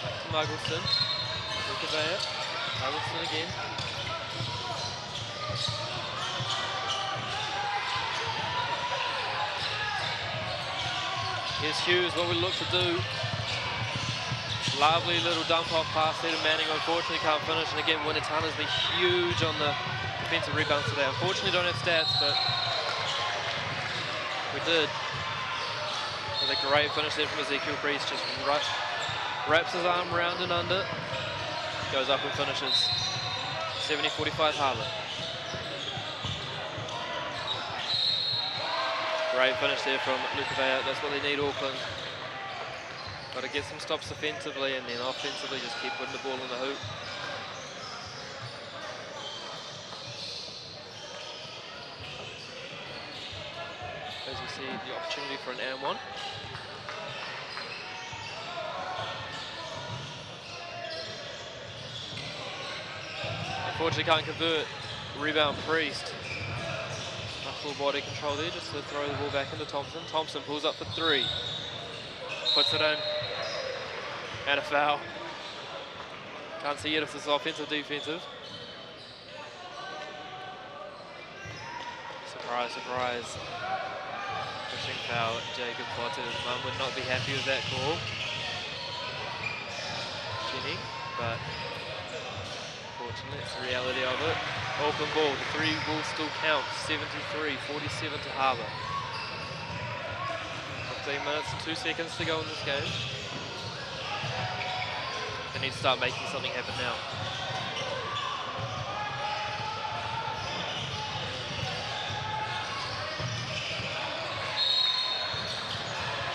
Back to Muggleston. Lukavea. Muggleston again. Here's Hughes, what we look to do. Lovely little dump off pass there to Manning, unfortunately can't finish, and again Winatana's been huge on the defensive rebounds today. Unfortunately don't have stats, but we did. With a great finish there from Ezekiel Priest, just wraps his arm round and under, goes up and finishes. 70-45 Harbour. Great finish there from Lukavea, that's what they need Auckland. Got to get some stops offensively, and then offensively just keep putting the ball in the hoop. As we see the opportunity for an and one. Unfortunately can't convert. Rebound Priest. Not full body control there, just to throw the ball back into Thompson. Thompson pulls up for 3. Puts it in. And a foul. Can't see yet if this is offensive or defensive. Surprise, surprise. Pushing foul. Jacob Potter's mum would not be happy with that call. Jenny, but unfortunately it's the reality of it. Auckland ball, the 3 will still count. 73-47 to Harbour. 15 minutes and 2 seconds to go in this game. They need to start making something happen now.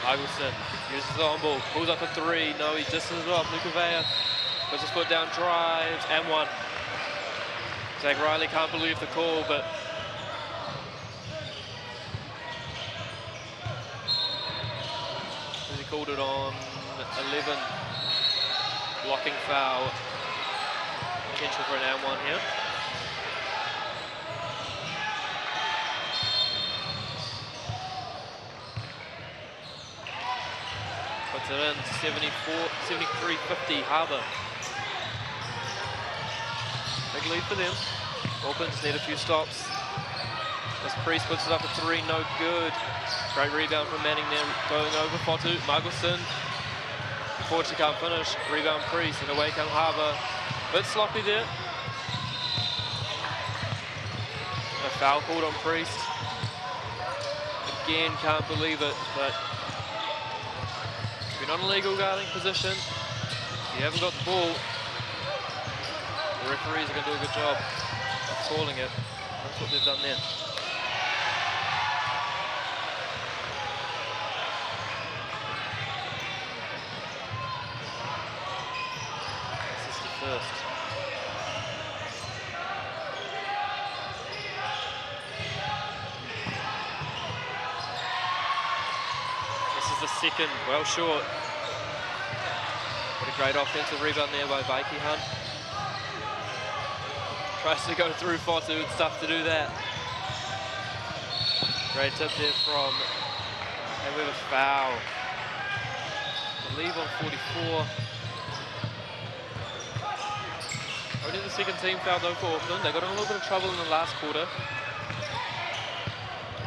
Muggleston uses the on ball, pulls up a 3. No, he distances it off. Lukavea puts his foot down, drives, and 1. Zach Riley can't believe the call, but he called it on 11. Blocking foul. Potential for an and one here. Puts it in, 73-50 Harbour. Big lead for them. Auckland just need a few stops. As Priest puts it up at 3, no good. Great rebound from Manning there, going over Fotu. Muggleston, unfortunately can't finish. Rebound Priest, and away come Harbour. Bit sloppy there. A foul called on Priest. Again, can't believe it, but if you're not in a legal guarding position, if you haven't got the ball, the referees are going to do a good job of calling it. That's what they've done there. This is the first. This is the second, well short. What a great offensive rebound there by Bakey Hunt. Tries to go through Fotu, it's tough to do that. Great tip there from, and we have a foul. I believe on 44. Only the second team foul though for Auckland. They got in a little bit of trouble in the last quarter,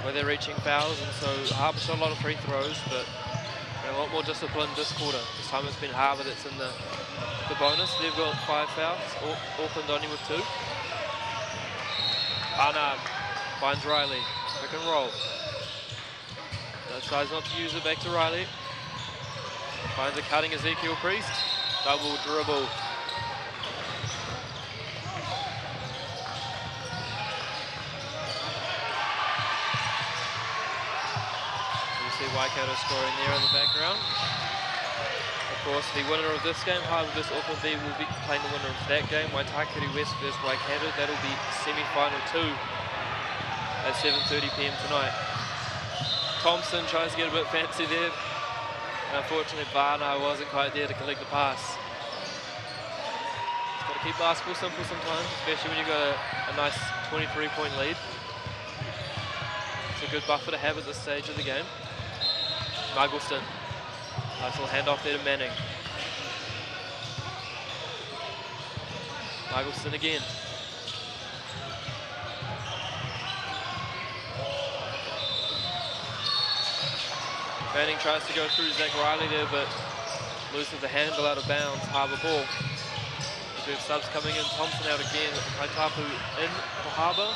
where they're reaching fouls, and so Harbour shot a lot of free throws, but a lot more discipline this quarter. This time it's been Harbour that's in the bonus. They've got 5 fouls, Auckland only with 2. Barnard finds Riley, pick and roll. Tries not to use it, back to Riley. Finds a cutting Ezekiel Priest, double dribble. You see Waikato scoring there in the background. Of course, the winner of this game, Harbour vs Auckland B, will be playing the winner of that game, Waitakere West vs Waikato. That'll be semi-final 2 at 7:30 PM tonight. Thompson tries to get a bit fancy there. Unfortunately, Barnard wasn't quite there to collect the pass. It's got to keep basketball simple sometimes, especially when you've got a nice 23-point lead. It's a good buffer to have at this stage of the game. Muggleston. Nice little handoff there to Manning. Muggleston again. Manning tries to go through Zach Riley there, but loses the handle out of bounds. Harbour ball. We have subs coming in. Thompson out again. Kaitapu in for Harbour.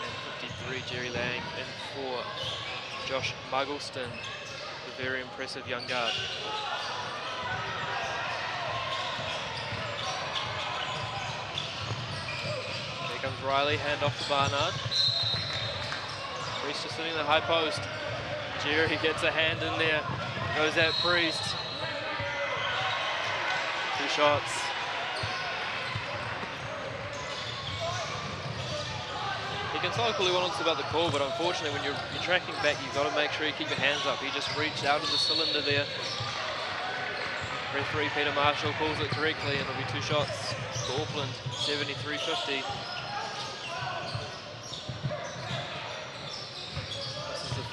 And 53, Jerry Lang in for Josh Muggleston, the very impressive young guard. Here comes Riley, hand off to Barnard. Priest just sitting in the high post. Jerry gets a hand in there, goes at Priest. 2 shots. He can talk all he wants about the call, but unfortunately when you're tracking back, you've got to make sure you keep your hands up. He just reached out of the cylinder there. Referee Peter Marshall calls it correctly, and it'll be 2 shots for Auckland, 73-50.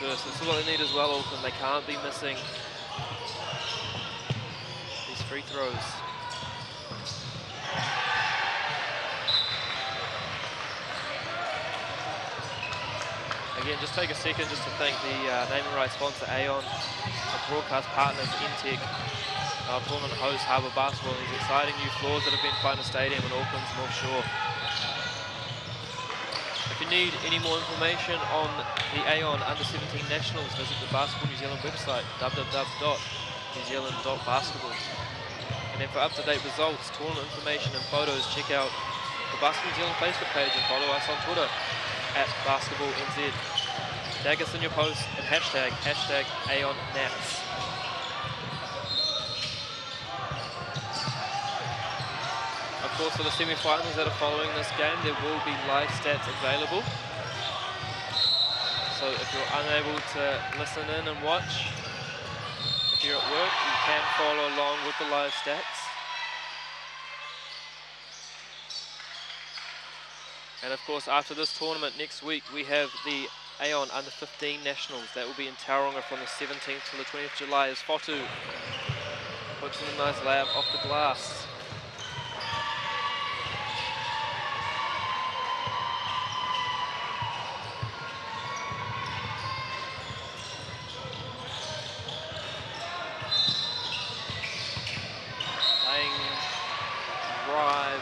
This is what they need as well, Auckland. They can't be missing these free throws. Again, just take a second just to thank the naming rights sponsor Aon, our broadcast partners Intech, our tournament host Harbour Basketball, and these exciting new floors that have been found in the stadium in Auckland's North Shore. If you need any more information on the Aon Under-17 Nationals, visit the Basketball New Zealand website, www.newzealand.basketball. And then for up-to-date results, tournament information and photos, check out the Basketball New Zealand Facebook page and follow us on Twitter @BasketballNZ. Tag us in your posts and hashtag #AonNats. Of course, for the semi-finals that are following this game, there will be live stats available. So if you're unable to listen in and watch, if you're at work, you can follow along with the live stats. And of course, after this tournament next week, we have the Aon Under-15 Nationals. That will be in Tauranga from the 17th to the 20th of July as Fotu puts in a nice layup off the glass.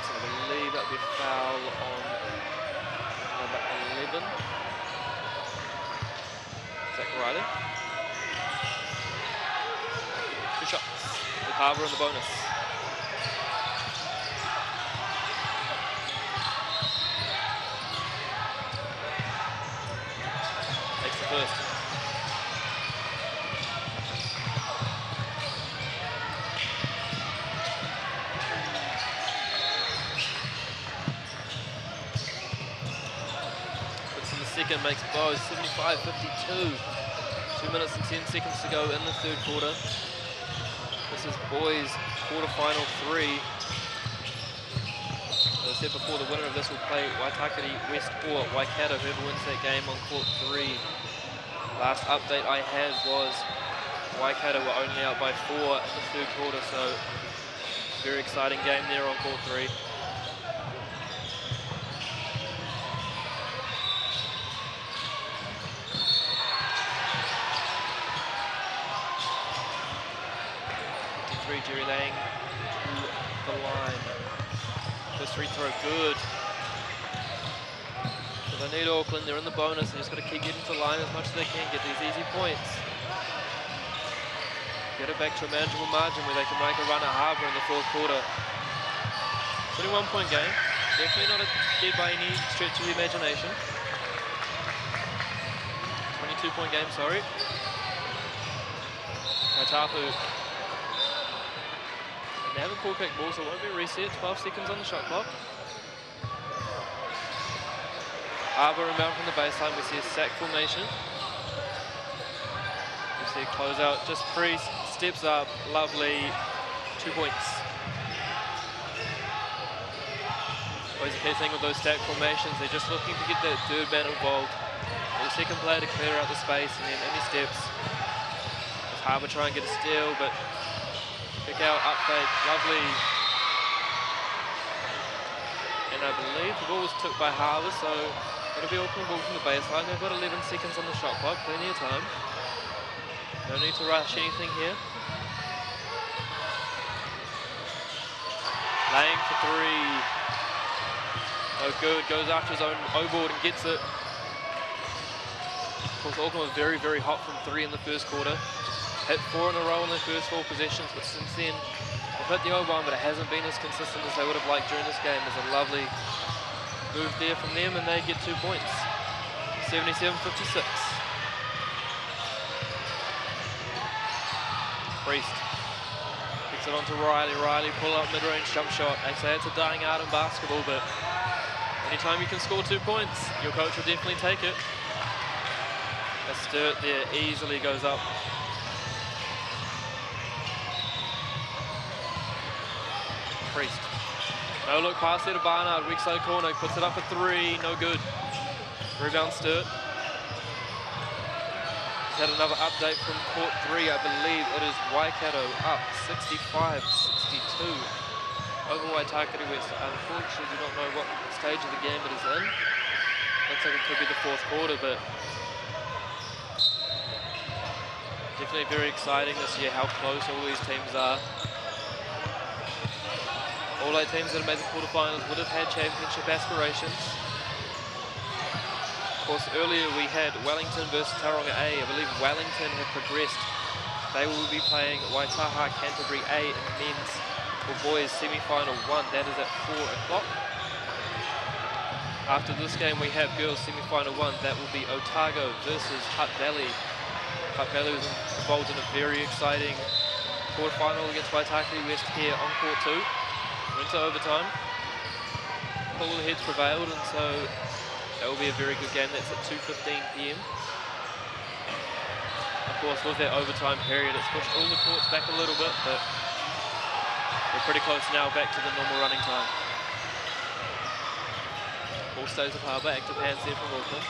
points, and I believe that would be a foul on number 11. Zach Riley. 2 shots with Harbour in the bonus. Takes the first. Second makes both 75-52. 2 minutes and 10 seconds to go in the third quarter. This is boys quarterfinal 3. As I said before, the winner of this will play Waitakere West or Waikato, whoever wins that game on court 3. Last update I had was Waikato were only out by 4 in the third quarter, so very exciting game there on court 3. Jerry Lang to the line. First free throw, good. So they need Auckland, they're in the bonus, they just got to keep getting to the line as much as they can, get these easy points. Get it back to a manageable margin where they can make a run at Harbour in the fourth quarter. 21-point game, definitely not a dead by any stretch of the imagination. 22-point game, sorry. Tapu. They have a full kick ball, so it won't be reset. 12 seconds on the shot clock. Harbour inbound from the baseline. We see a sack formation. We see a closeout. Just Priest steps up. Lovely. 2 points. Always a key thing with those stack formations. They're just looking to get that third man involved. The second player to clear out the space, and then in he steps. Harbour try and get a steal, but kick out, up fake, lovely. And I believe the ball was took by Harbour, so it'll be Auckland ball from the baseline. They've got 11 seconds on the shot clock, plenty of time. No need to rush anything here. Lang for 3. No good, goes after his own O-board and gets it. Of course, Auckland were very, very hot from 3 in the first quarter. Hit 4 in a row in their first 4 possessions, but since then, they've hit the O-bomb, but it hasn't been as consistent as they would have liked during this game. There's a lovely move there from them, and they get 2 points. 77-56. Priest kicks it on to Riley. Riley pull up mid-range jump shot. They say it's a dying art in basketball, but anytime you can score 2 points, your coach will definitely take it. A Sturt there easily goes up. Priest. No look pass there to Barnard. Weak side corner. Puts it up for 3. No good. Rebound Sturt. He's had another update from court 3. I believe it is Waikato up 65-62 over Waitakere West. Unfortunately, we don't know what stage of the game it is in. Looks like it could be the fourth quarter, but definitely very exciting to see how close all these teams are. All 8 teams that have made the quarterfinals would have had championship aspirations. Of course, earlier we had Wellington versus Tauranga A. I believe Wellington have progressed. They will be playing Waitaha Canterbury A in men's for boys semi-final 1. That is at 4 o'clock. After this game, we have girls semi-final 1. That will be Otago versus Hutt Valley. Hutt Valley was involved in a very exciting quarterfinal against Waitakere West here on court 2. Went to overtime. All the heads prevailed, and so that will be a very good game. That's at 2:15 p.m. Of course, with that overtime period, it's pushed all the courts back a little bit, but we're pretty close now back to the normal running time. Ball stays with Harbour, active hands there from Auckland.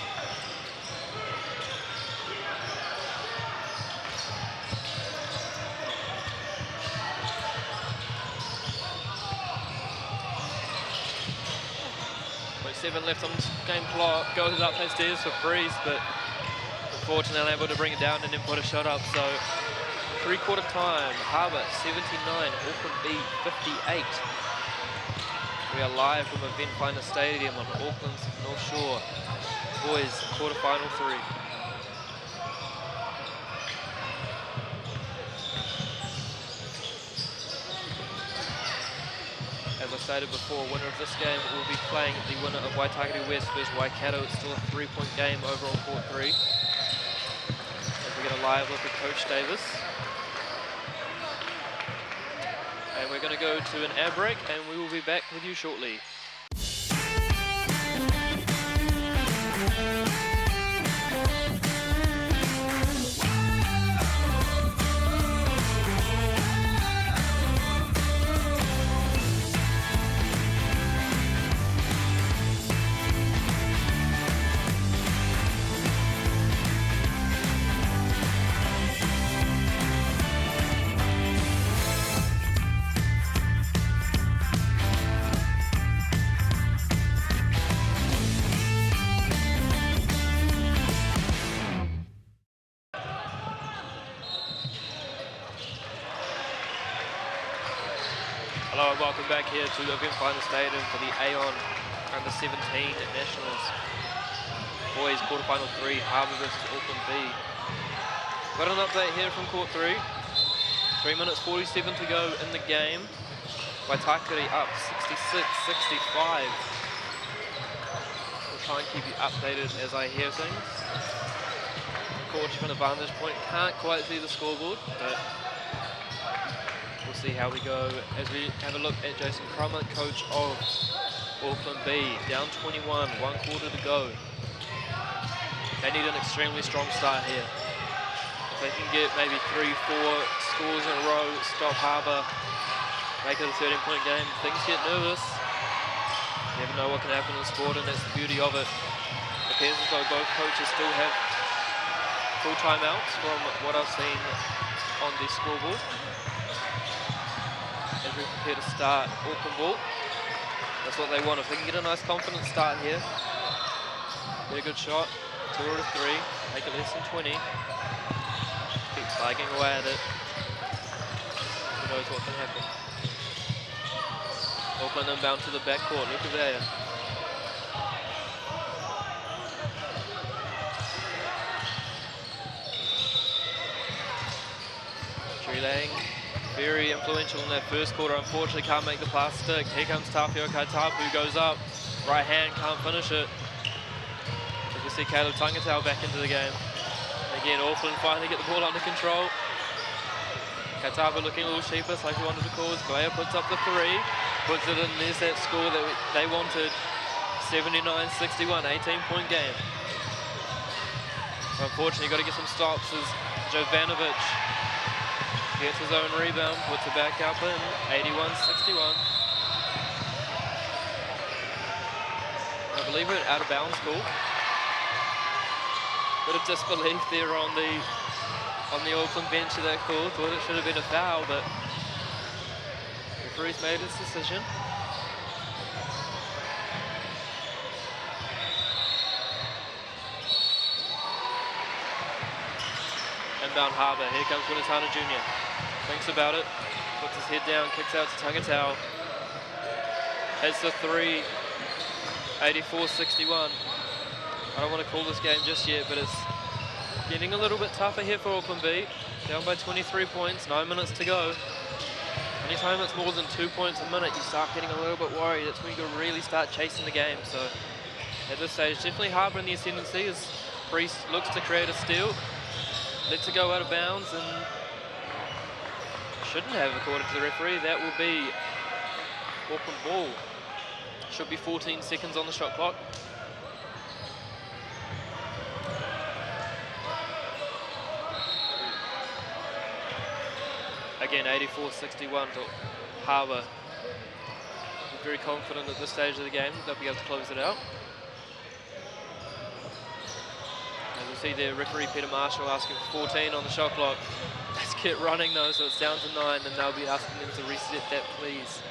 Seven left on the game clock, goes up stairs for Priest, but unfortunately unable to bring it down and then put a shot up. So 3-quarter time, Harbour 79, Auckland B 58. We We are live from Event Finder Stadium on Auckland's North Shore. Boys, quarterfinal 3. As I stated before, winner of this game will be playing the winner of Waitakere West versus Waikato. It's still a 3-point game over on court 3. As we get a live look at Coach Davis. And we're going to go to an ad break, and we will be back with you shortly. Hello and welcome back here to Event Finder Stadium for the Aon Under-17 Nationals. Boys quarterfinal 3, Harbour versus Auckland B. Got an update here from court 3. 3 minutes 47 to go in the game. Waitakere up 66-65. We'll try and keep you updated as I hear things. Court from a vantage point, can't quite see the scoreboard, but we'll see how we go as we have a look at Jason Crummer, coach of Auckland B. Down 21, 1 quarter to go. They need an extremely strong start here. If they can get maybe 3-4 scores in a row, stop Harbour, make it a 13-point game, things get nervous. You never know what can happen in sport, and that's the beauty of it. It appears as though both coaches still have full timeouts from what I've seen on the scoreboard. As we prepare to start Auckland ball. That's what they want. If they can get a nice confident start here, get a good shot, 2 out of 3, make it less than 20. Keep slagging away at it. Who knows what can happen. Auckland inbound to the backcourt, look at there. Treelang. Very influential in that first quarter, unfortunately can't make the pass stick. Here comes Tāwhio Kaitapu, goes up, right hand, can't finish it. As we see Caleb Tangatau back into the game. Again, Auckland finally get the ball under control. Kaitapu looking a little sheepish, like he wanted to cause. Glea puts up the 3, puts it in, there's that score that they wanted. 79-61, 18-point game. So unfortunately, got to get some stops as Jovanovic gets his own rebound, puts it back up in, 81-61. I believe we're out of bounds call. Bit of disbelief there on the Auckland bench of that call. Thought it should have been a foul, but the referee's made his decision. Inbound Harbour, here comes Winatana Jr. Thinks about it, puts his head down, kicks out to Tangatau. Has the 3, 84-61. I don't want to call this game just yet, but it's getting a little bit tougher here for Auckland B. Down by 23 points, 9 minutes to go. Anytime it's more than 2 points a minute, you start getting a little bit worried. That's when you can really start chasing the game. So at this stage, definitely Harbour in the ascendancy as Priest looks to create a steal. Lets it go out of bounds and shouldn't have, according to the referee. That will be Auckland ball. Should be 14 seconds on the shot clock. Again, 84-61 to Harbour. Very confident at this stage of the game they'll be able to close it out. See there, referee Peter Marshall asking for 14 on the shot clock. Let's get running though, so it's down to 9, and they'll be asking them to reset that, please.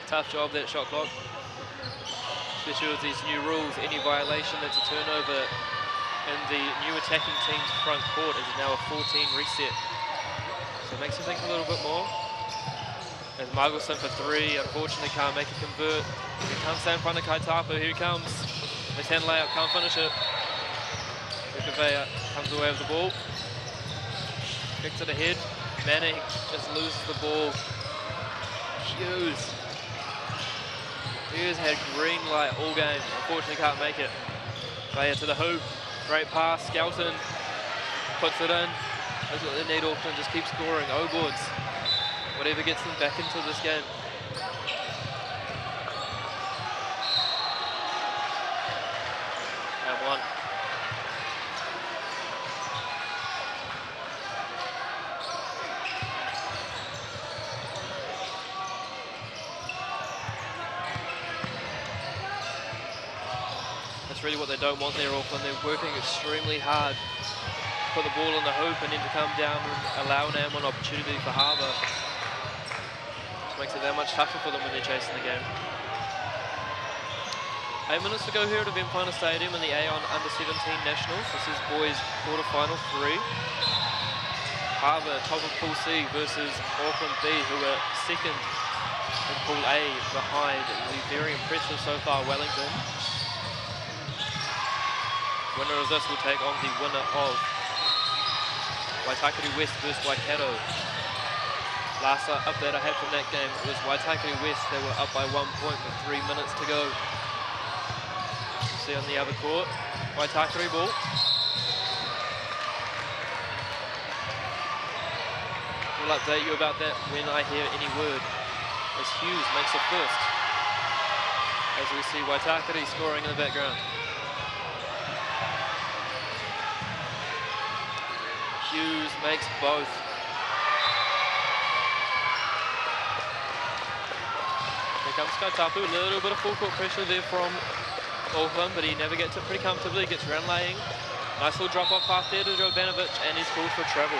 Tough job, that shot clock. Especially with these new rules, any violation that's a turnover in the new attacking team's front court is now a 14 reset. So it makes you think a little bit more. As As Margelson for three, unfortunately can't make a convert. He can't stay in front of Kaitapu, here he comes. Left hand layup, can't finish it. Kukavea comes away with the ball. Kicks it ahead. Manning just loses the ball. Hughes had green light all game. Unfortunately can't make it. Vea to the hoop. Great pass. Skelton puts it in. That's what they need. Auckland just keep scoring. O boards. Whatever gets them back into this game. And one. That's really what they don't want there, Auckland. They're working extremely hard. Put the ball in the hoop and then to come down and allow an and one opportunity for Harbour. Which makes it that much tougher for them when they're chasing the game. 8 minutes to go here at Event Final Stadium in the Aon Under-17 Nationals. This is boys quarter-final 3. Harbour, top of Pool C versus Auckland B, who are second in Pool A behind the very impressive so far Wellington. Winner of this will take on the winner of Waitakere West versus Waikato. Last update I had from that game was Waitakere West. They were up by 1 point with 3 minutes to go. You see on the other court, Waitakere ball. We'll update you about that when I hear any word. As Hughes makes it first. As we see Waitakere scoring in the background. Hughes makes both. Here comes Kaitapu, a little bit of full court pressure there from Auckland, but he navigates it pretty comfortably, gets around laying. Nice little drop off path there to Jovanovic, and he's called for travel.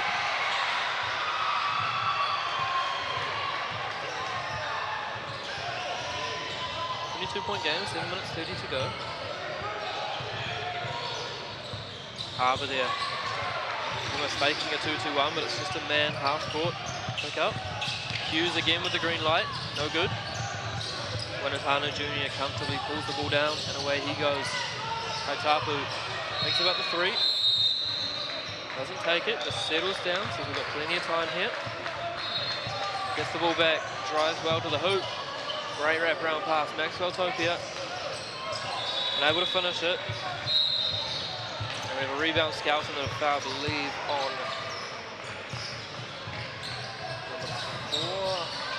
Point game, 7 minutes 30 to go. Harbour there. Almost making a 2-2-1, but it's just a man half court pick up. Hughes again with the green light, no good. Winatana Jr. comfortably pulls the ball down and away he goes. Kaitapu thinks about the three. Doesn't take it, just settles down, so we've got plenty of time here. Gets the ball back, drives well to the hoop. Great wrap-around pass, Maxwell Topia. Unable to finish it. And we have a rebound, Skelton and a foul, I believe, on number 4,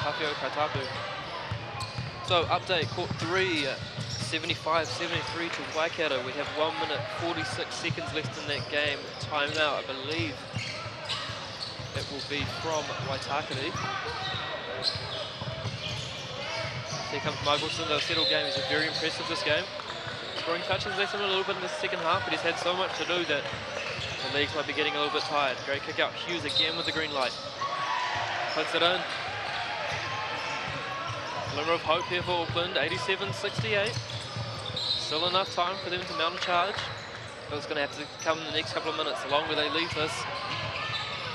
Tapio Kaitapu. So, update, court 3, 75-73 to Waikato. We have 1 minute 46 seconds left in that game. Timeout, I believe it will be from Waitakere. Here comes Margelson, they'll settle game. He's very impressive this game. Scoring touches left him a little bit in the second half, but he's had so much to do that the leagues might be getting a little bit tired. Great kick out, Hughes again with the green light. Puts it in. Glimmer of hope here for Auckland, 87-68. Still enough time for them to mount a charge. But it's going to have to come in the next couple of minutes. The longer they leave this,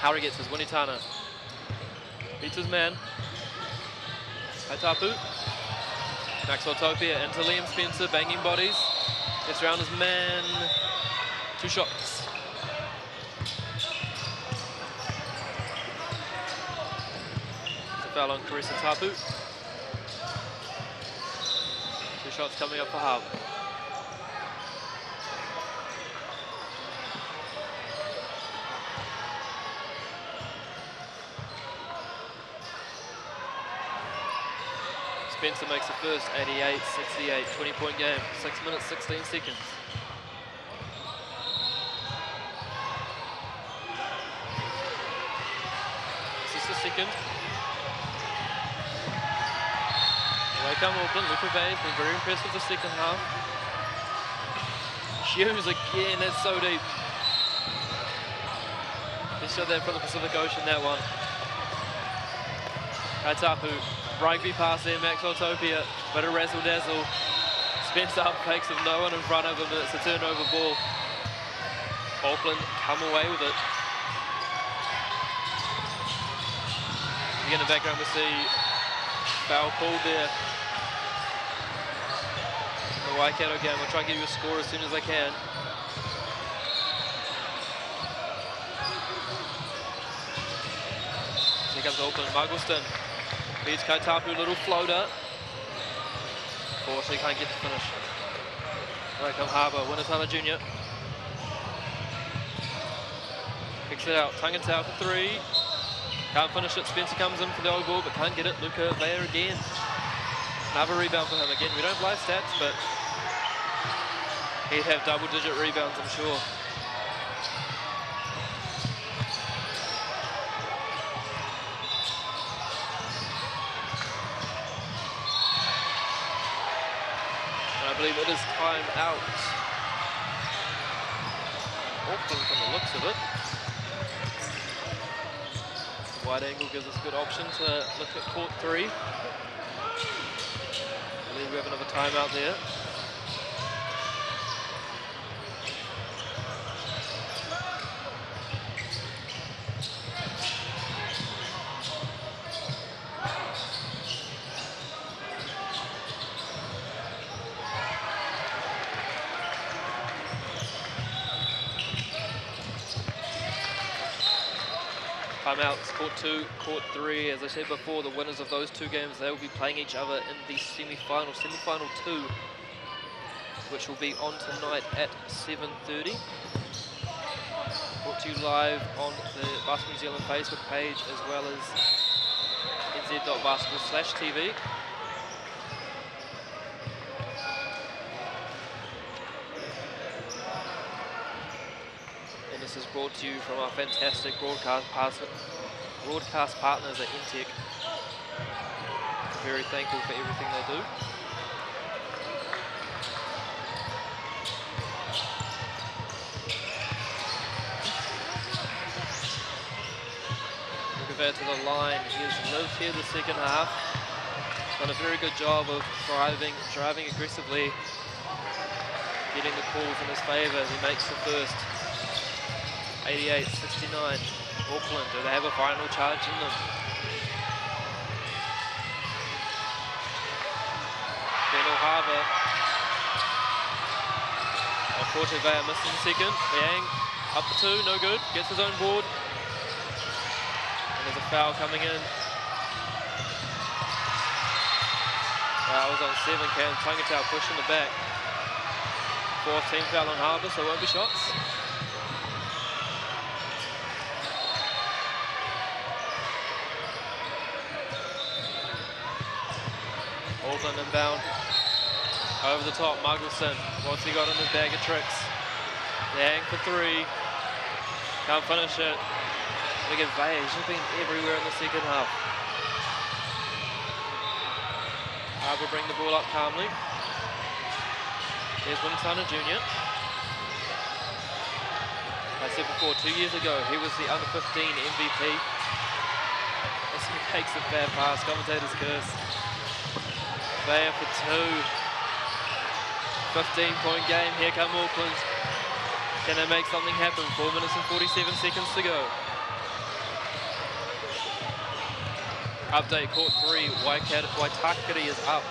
Harry gets his Winitana. Beats his man. Kaitapu. Maxwell Topia into Liam Spencer, banging bodies. Gets around his man. 2 shots. It's a foul on Carissa Tapu. 2 shots coming up for Harbour. Spencer makes the first, 88-68, 20-point game, 6 minutes, 16 seconds. This is the second. Away come Auckland, Luca Bay's been very impressed with the second half. Hughes again, that's so deep. He shot that from the Pacific Ocean, that one. Kaitapu. Rugby pass there, Maxwell Topia, but a razzle-dazzle. Spencer up fakes with no one in front of him, and it's a turnover ball. Auckland come away with it. Again in the background we see foul called there. In the Waikato game, I'll try and get you a score as soon as I can. Here comes Auckland, Muggleston. Beats Kaitapu, little floater. Fortunately, can't get to finish. Here come Harbour, Winatana Junior. Kicks it out, Tangentau for three. Can't finish it, Spencer comes in for the old ball, but can't get it. Luca there again. Another rebound for him again. We don't play stats, but he'd have double-digit rebounds, I'm sure. I believe it is time out. Auckland from the looks of it. The wide angle gives us a good option to look at court three. I believe we have another timeout there. Timeouts, court two, court three. As I said before, the winners of those two games, they will be playing each other in the semi-final two, which will be on tonight at 7:30. Brought to you live on the Basketball New Zealand Facebook page as well as nz.basketball/TV. This is brought to you from our fantastic broadcast partners at Intech. Very thankful for everything they do. Looking to the line, he has lived here the second half. Done a very good job of driving aggressively, getting the calls in his favour as he makes the first. 88-69, Auckland, do they have a final charge in them? Benno Harbour. Unfortunately, they are missing second. Liang up the two, no good, gets his own board. And there's a foul coming in. Fouls on 7, Cam Tangentau pushing the back. Fourth team foul on Harbour, so won't be shots. Auckland inbound. Over the top, Muggleston. What's he got in his bag of tricks? Yang for three. Can't finish it. Look at Vaya, he's just been everywhere in the second half. Harbour bring the ball up calmly. There's Winatana Junior. I said before, 2 years ago, he was the under-15 MVP. As he takes a bad pass, commentator's curse. Vaya for two. 15-point game. Here come Auckland. Can they make something happen? 4 minutes and 47 seconds to go. Update court three. Waitakere is up.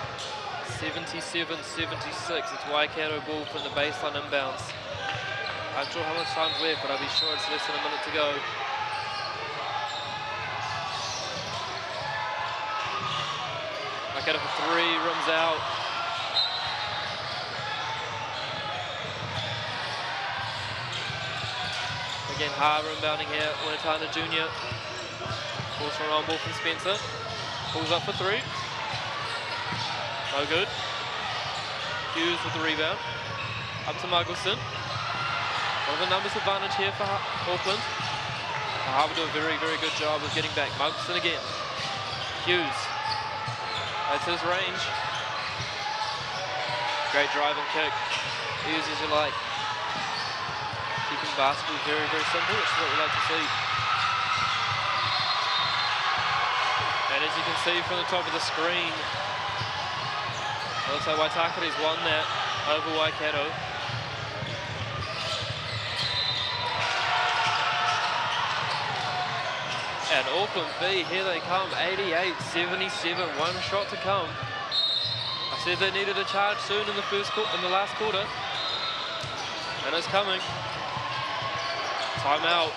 77-76. It's Waikato ball from the baseline inbounds. I'm not sure how much time's left, but I'll be sure it's less than a minute to go. Waikato for three, rims out. Again, Harbour inbounding here. Winatana Junior. Calls for an on ball from Spencer. Pulls up for three. No good. Hughes with the rebound. Up to Muggleston. One of the numbers advantage here for Auckland. Harbour do a very, very good job of getting back. Muggleston again. Hughes. That's his range. Great drive and kick. Hughes as you like. Keeping basketball very, very simple, which is what we like to see. And as you can see from the top of the screen, it looks like Waitakere's won that over Waikato. And Auckland B, here they come, 88-77, one shot to come. I said they needed a charge soon in the last quarter. And it's coming. Timeout.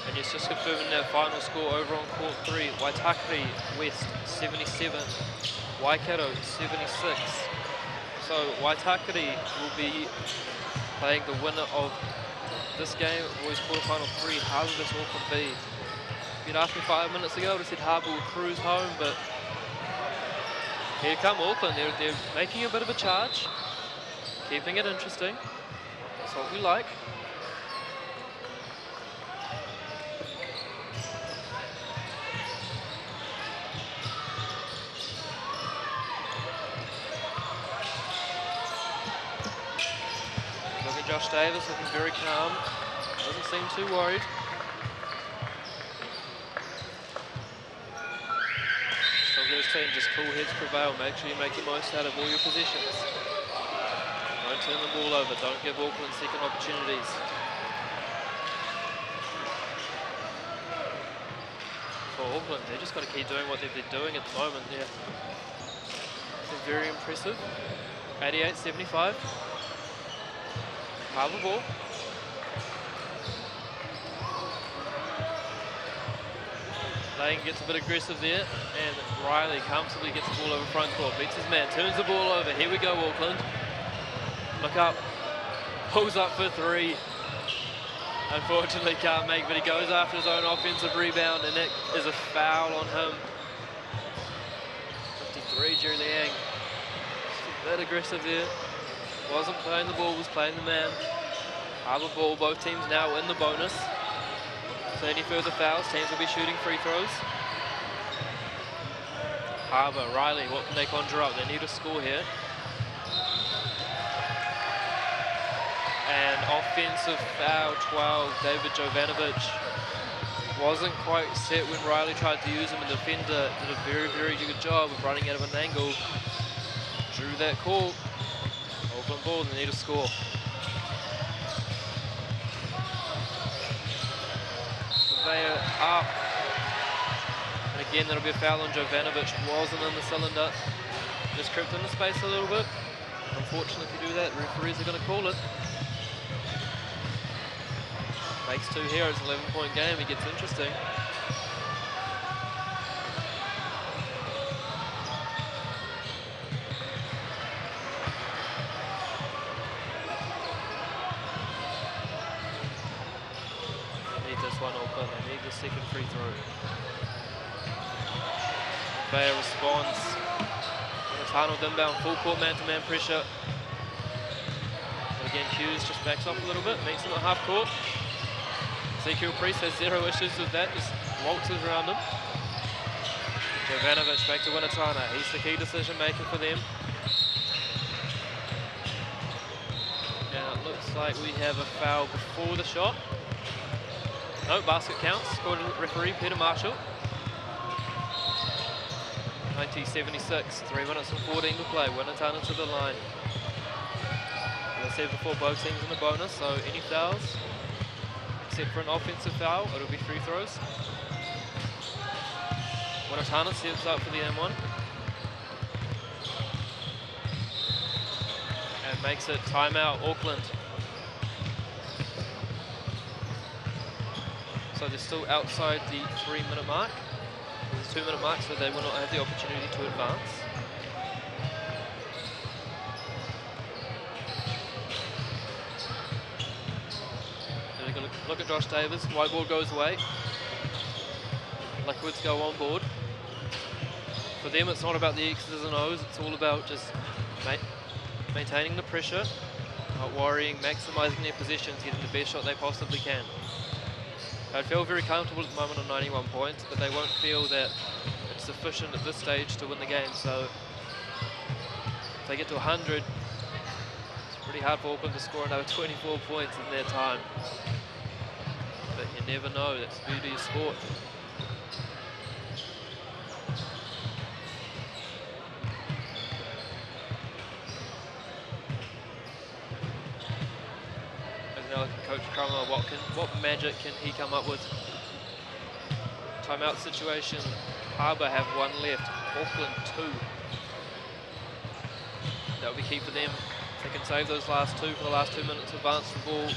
And it's just confirming their final score over on court 3. Waitakere West 77, Waikato 76. So Waitakere will be playing the winner of this game, boys quarterfinal 3, Harbour vs Auckland B. If you'd asked me 5 minutes ago, I would have said Harbour will cruise home, but here come Auckland. They're making a bit of a charge, keeping it interesting. That's what we like. Look at Josh Davis looking very calm. Doesn't seem too worried. This team, just cool heads prevail. Make sure you make the most out of all your positions. Don't turn the ball over. Don't give Auckland second opportunities. For Auckland, they just got to keep doing what they've been doing at the moment. They're very impressive. 88-75. Harbour ball. Lane gets a bit aggressive there, and Riley comfortably gets the ball over front court, beats his man, turns the ball over. Here we go, Auckland. Look up, pulls up for three. Unfortunately can't make, but he goes after his own offensive rebound, and it is a foul on him. 53, Jerry Liang. Just a bit aggressive there. Wasn't playing the ball, was playing the man. Harbour ball, both teams now in the bonus. So any further fouls, teams will be shooting free throws. Harbour, Riley, what can they conjure up? They need a score here. And offensive foul 12, David Jovanovic. Wasn't quite set when Riley tried to use him, and the defender did a very, very good job of running out of an angle. Drew that call. Auckland ball, they need a score. Surveyor up. And again, that'll be a foul on Jovanovic. Wasn't in the cylinder. Just crept in the space a little bit. Unfortunately, if you do that, referees are going to call it. Makes two here. It's an 11-point game. It gets interesting. They need the second free throw. Bayer responds. Tunneled inbound, full court man-to-man pressure. And again, Hughes just backs off a little bit, meets him at half court. Ezekiel Priest has zero issues with that, just waltzes around him. Jovanovic back to Winatana. He's the key decision maker for them. Now it looks like we have a foul before the shot. No, basket counts. Scored referee Peter Marshall. 90-76, 3 minutes and 14 to play. Winatana to the line. As I said before, both teams in the bonus, so any fouls, except for an offensive foul, it'll be free throws. Winatana steps up for the M1. And makes it timeout, Auckland. So they're still outside the 3-minute mark. There's a 2-minute mark, so they will not have the opportunity to advance. They're going to look at Josh Davis. White ball goes away. Liquids go on board. For them, it's not about the X's and O's. It's all about just maintaining the pressure, not worrying, maximising their positions, getting the best shot they possibly can. They feel very comfortable at the moment on 91 points, but they won't feel that it's sufficient at this stage to win the game. So if they get to 100, it's pretty hard for Auckland to score another 24 points in their time. But you never know, that's the beauty of sport. What magic can he come up with? Timeout situation. Harbour have 1 left. Auckland 2. That will be key for them. If they can save those last 2 for the last 2 minutes, advance the ball,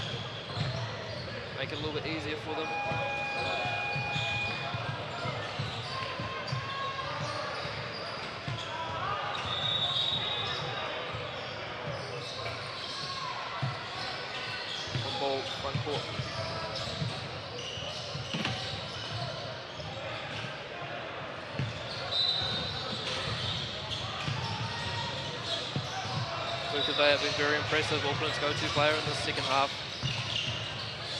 make it a little bit easier for them. One ball, front court. They have been very impressive. Auckland's go-to player in the second half.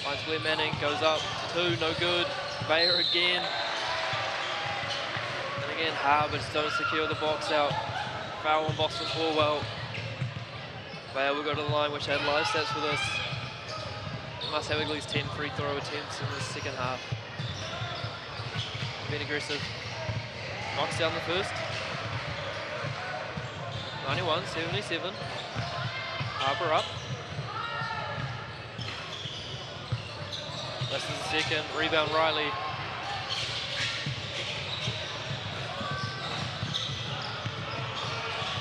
Finds where Manning, goes up, 2, no good. Bayer again. And again, Harbour just don't secure the box out. Foul on Boston Corwell. Bayer will go to the line, which had live stats for this. Must have at least 10 free throw attempts in the second half. Been aggressive. Knocks down the first. 91-77. Harbour up. Less than a second. Rebound Riley.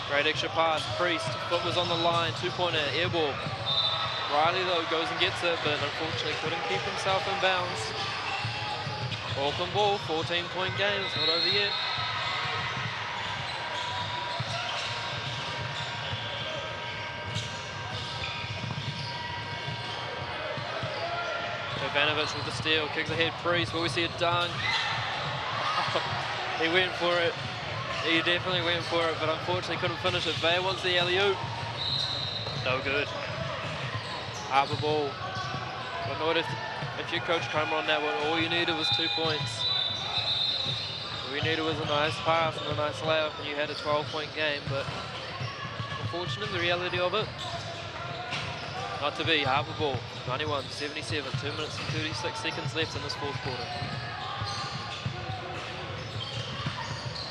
Great extra pass. Priest. Foot was on the line. 2-pointer. Air ball. Riley though goes and gets it, but unfortunately couldn't keep himself in bounds. Auckland ball. 14-point game. It's not over yet. Jovanovic with the steal, kicks ahead, Priest. Will we see a dunk? He went for it. He definitely went for it, but unfortunately couldn't finish it. Vea wants the alley-oop. No good. Harbour ball. But not if your coach Kramer on that one. All you needed was 2 points. All you needed was a nice pass and a nice layup, and you had a 12-point game. But unfortunately, the reality of it, not to be. Harbour ball. 91-77, 2 minutes and 36 seconds left in this fourth quarter.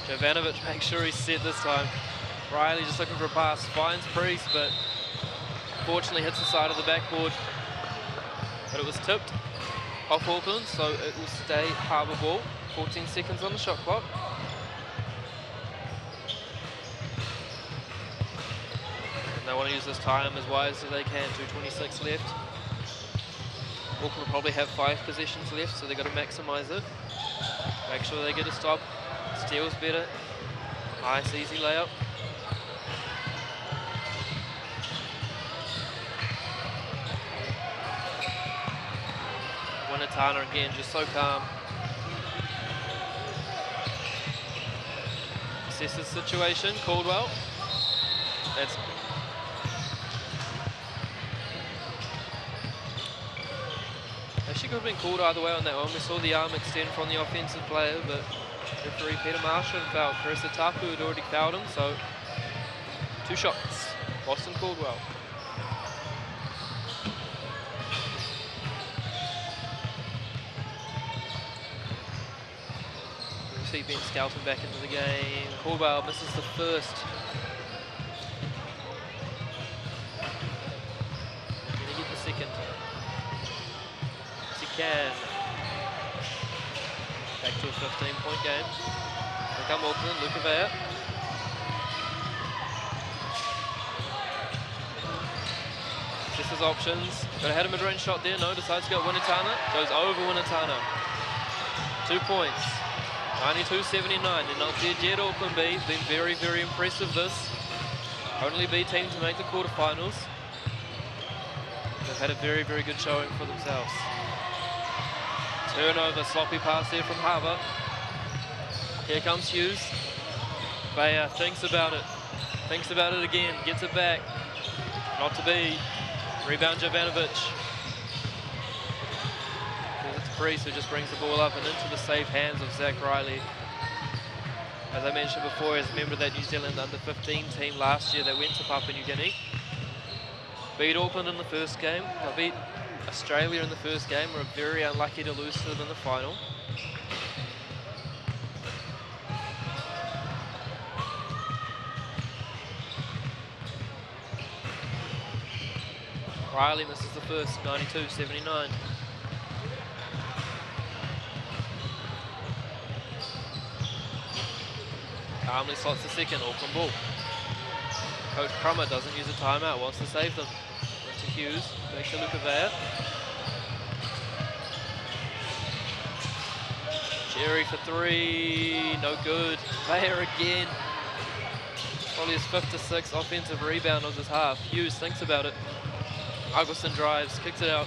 Jovanovic makes sure he's set this time. Riley just looking for a pass, finds Priest, but fortunately hits the side of the backboard. But it was tipped off Auckland, so it will stay Harbour ball. 14 seconds on the shot clock. And they want to use this time as wise as they can. 2:26 left. Auckland will probably have 5 possessions left, so they've got to maximise it. Make sure they get a stop. Steals better. Nice, easy layup. Winatana again, just so calm. Assesses the situation. Caldwell. That's actually could have been called either way on that one. We saw the arm extend from the offensive player, but referee Peter Marshall fouled Carissa Tapu, had already fouled him, so 2 shots. Boston Caldwell. We see Ben Skelton back into the game. Caldwell misses the first. Can he get the second? Can. Back to a 15-point game. Here come Auckland, Luca Vea. Just his options. Got to have a mid-range shot there. No, decides to go Winatana. Goes over Winatana. 2 points. 92-79. They're not dead yet, Auckland B. Been very, very impressive this. Only B team to make the quarterfinals. They've had a very, very good showing for themselves. Turnover, sloppy pass there from Harbour. Here comes Hughes. Bayer thinks about it again, gets it back. Not to be. Rebound Jovanovic. It's Priest who just brings the ball up and into the safe hands of Zach Riley. As I mentioned before, as a member of that New Zealand under-15 team last year that went to Papua New Guinea. Beat Auckland in the first game. I beat Australia in the first game. Were very unlucky to lose to them in the final. Riley misses the first, 92-79. Calmly slots the second, Auckland ball. Coach Crummer doesn't use a timeout, wants to save them. To Hughes, back to Lukavea. Jerry for three, no good. Vea again. Probably his 5th to 6th offensive rebound of this half. Hughes thinks about it. Augustin drives, kicks it out.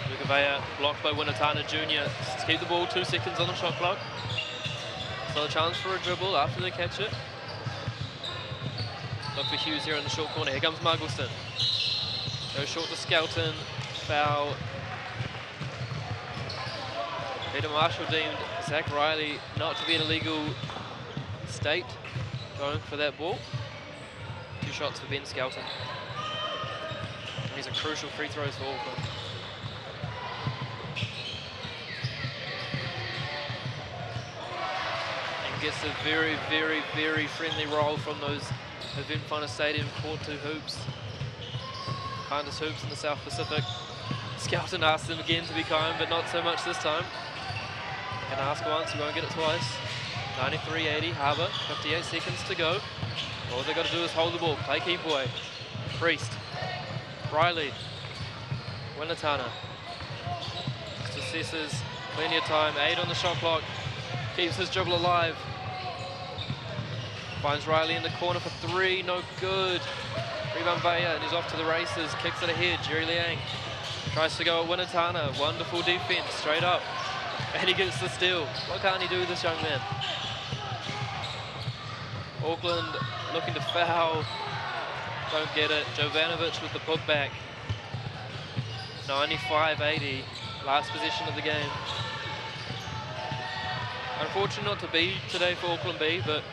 Lukavea blocked by Winatana Jr. Just keep the ball, 2 seconds on the shot clock. So a chance for a dribble after they catch it. Look for Hughes here in the short corner. Here comes Muggleston. Goes short to Skelton. Foul. Peter Marshall deemed Zach Riley not to be in a legal state going for that ball. 2 shots for Ben Skelton. These are crucial free throws for Auckland. And gets a very, very, very friendly roll from those Event Finest Stadium Court 2 hoops. Kindest hoops in the South Pacific. Skelton asked them again to be kind, but not so much this time. Can ask once, you won't get it twice. 93-80, Harbour, 58 seconds to go. All they've got to do is hold the ball, play keep away. Priest, Riley, Winatana. Successes, plenty of time, 8 on the shot clock. Keeps his dribble alive. Finds Riley in the corner for 3, no good. Rebound Vea, and he's off to the races, kicks it ahead, Jerry Liang. Tries to go at Winatana, wonderful defense, straight up. And he gets the steal. What can't he do, this young man? Auckland looking to foul. Don't get it. Jovanovic with the putback. 95-80, last possession of the game. Unfortunate not to be today for Auckland B, but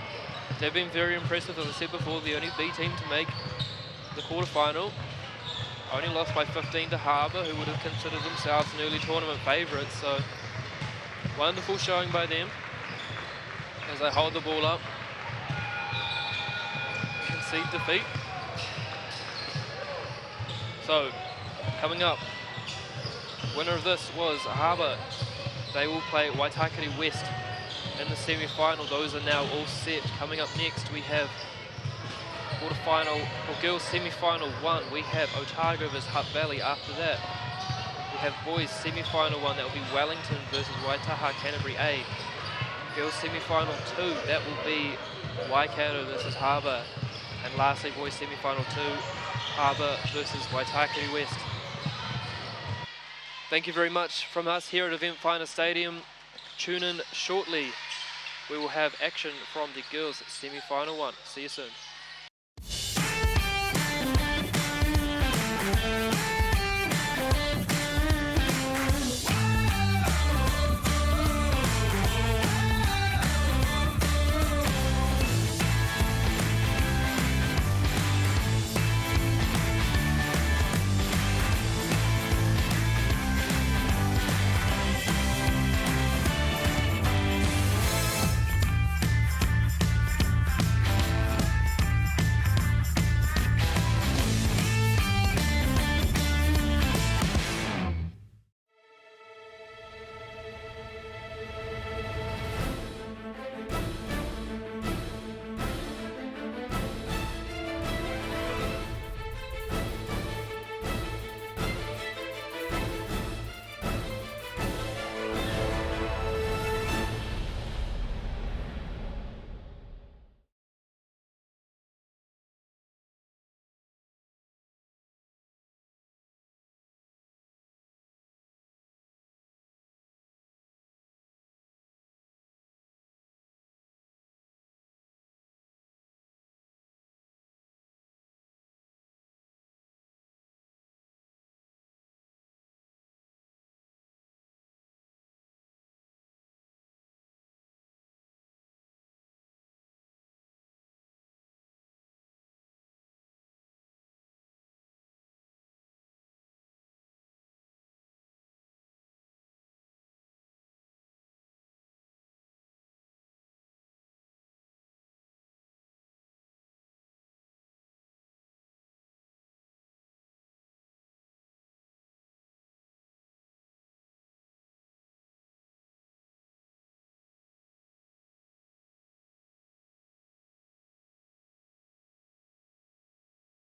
they've been very impressive. As I said before, the only B team to make the quarterfinal. Only lost by 15 to Harbour, who would have considered themselves an early tournament favourite. So wonderful showing by them as they hold the ball up. Concede defeat. So coming up, winner of this was Harbour. They will play Waitakere West in the semi-final. Those are now all set. Coming up next, we have quarterfinal, or girls semi-final 1. We have Otago versus Hutt Valley. After that, we have boys semi-final 1. That will be Wellington versus Waitaha Canterbury A. Girls semi-final 2. That will be Waikato versus Harbour. And lastly, boys semi-final 2. Harbour versus Waitakere West. Thank you very much from us here at Event Finest Stadium. Tune in shortly. We will have action from the girls semi-final 1. See you soon.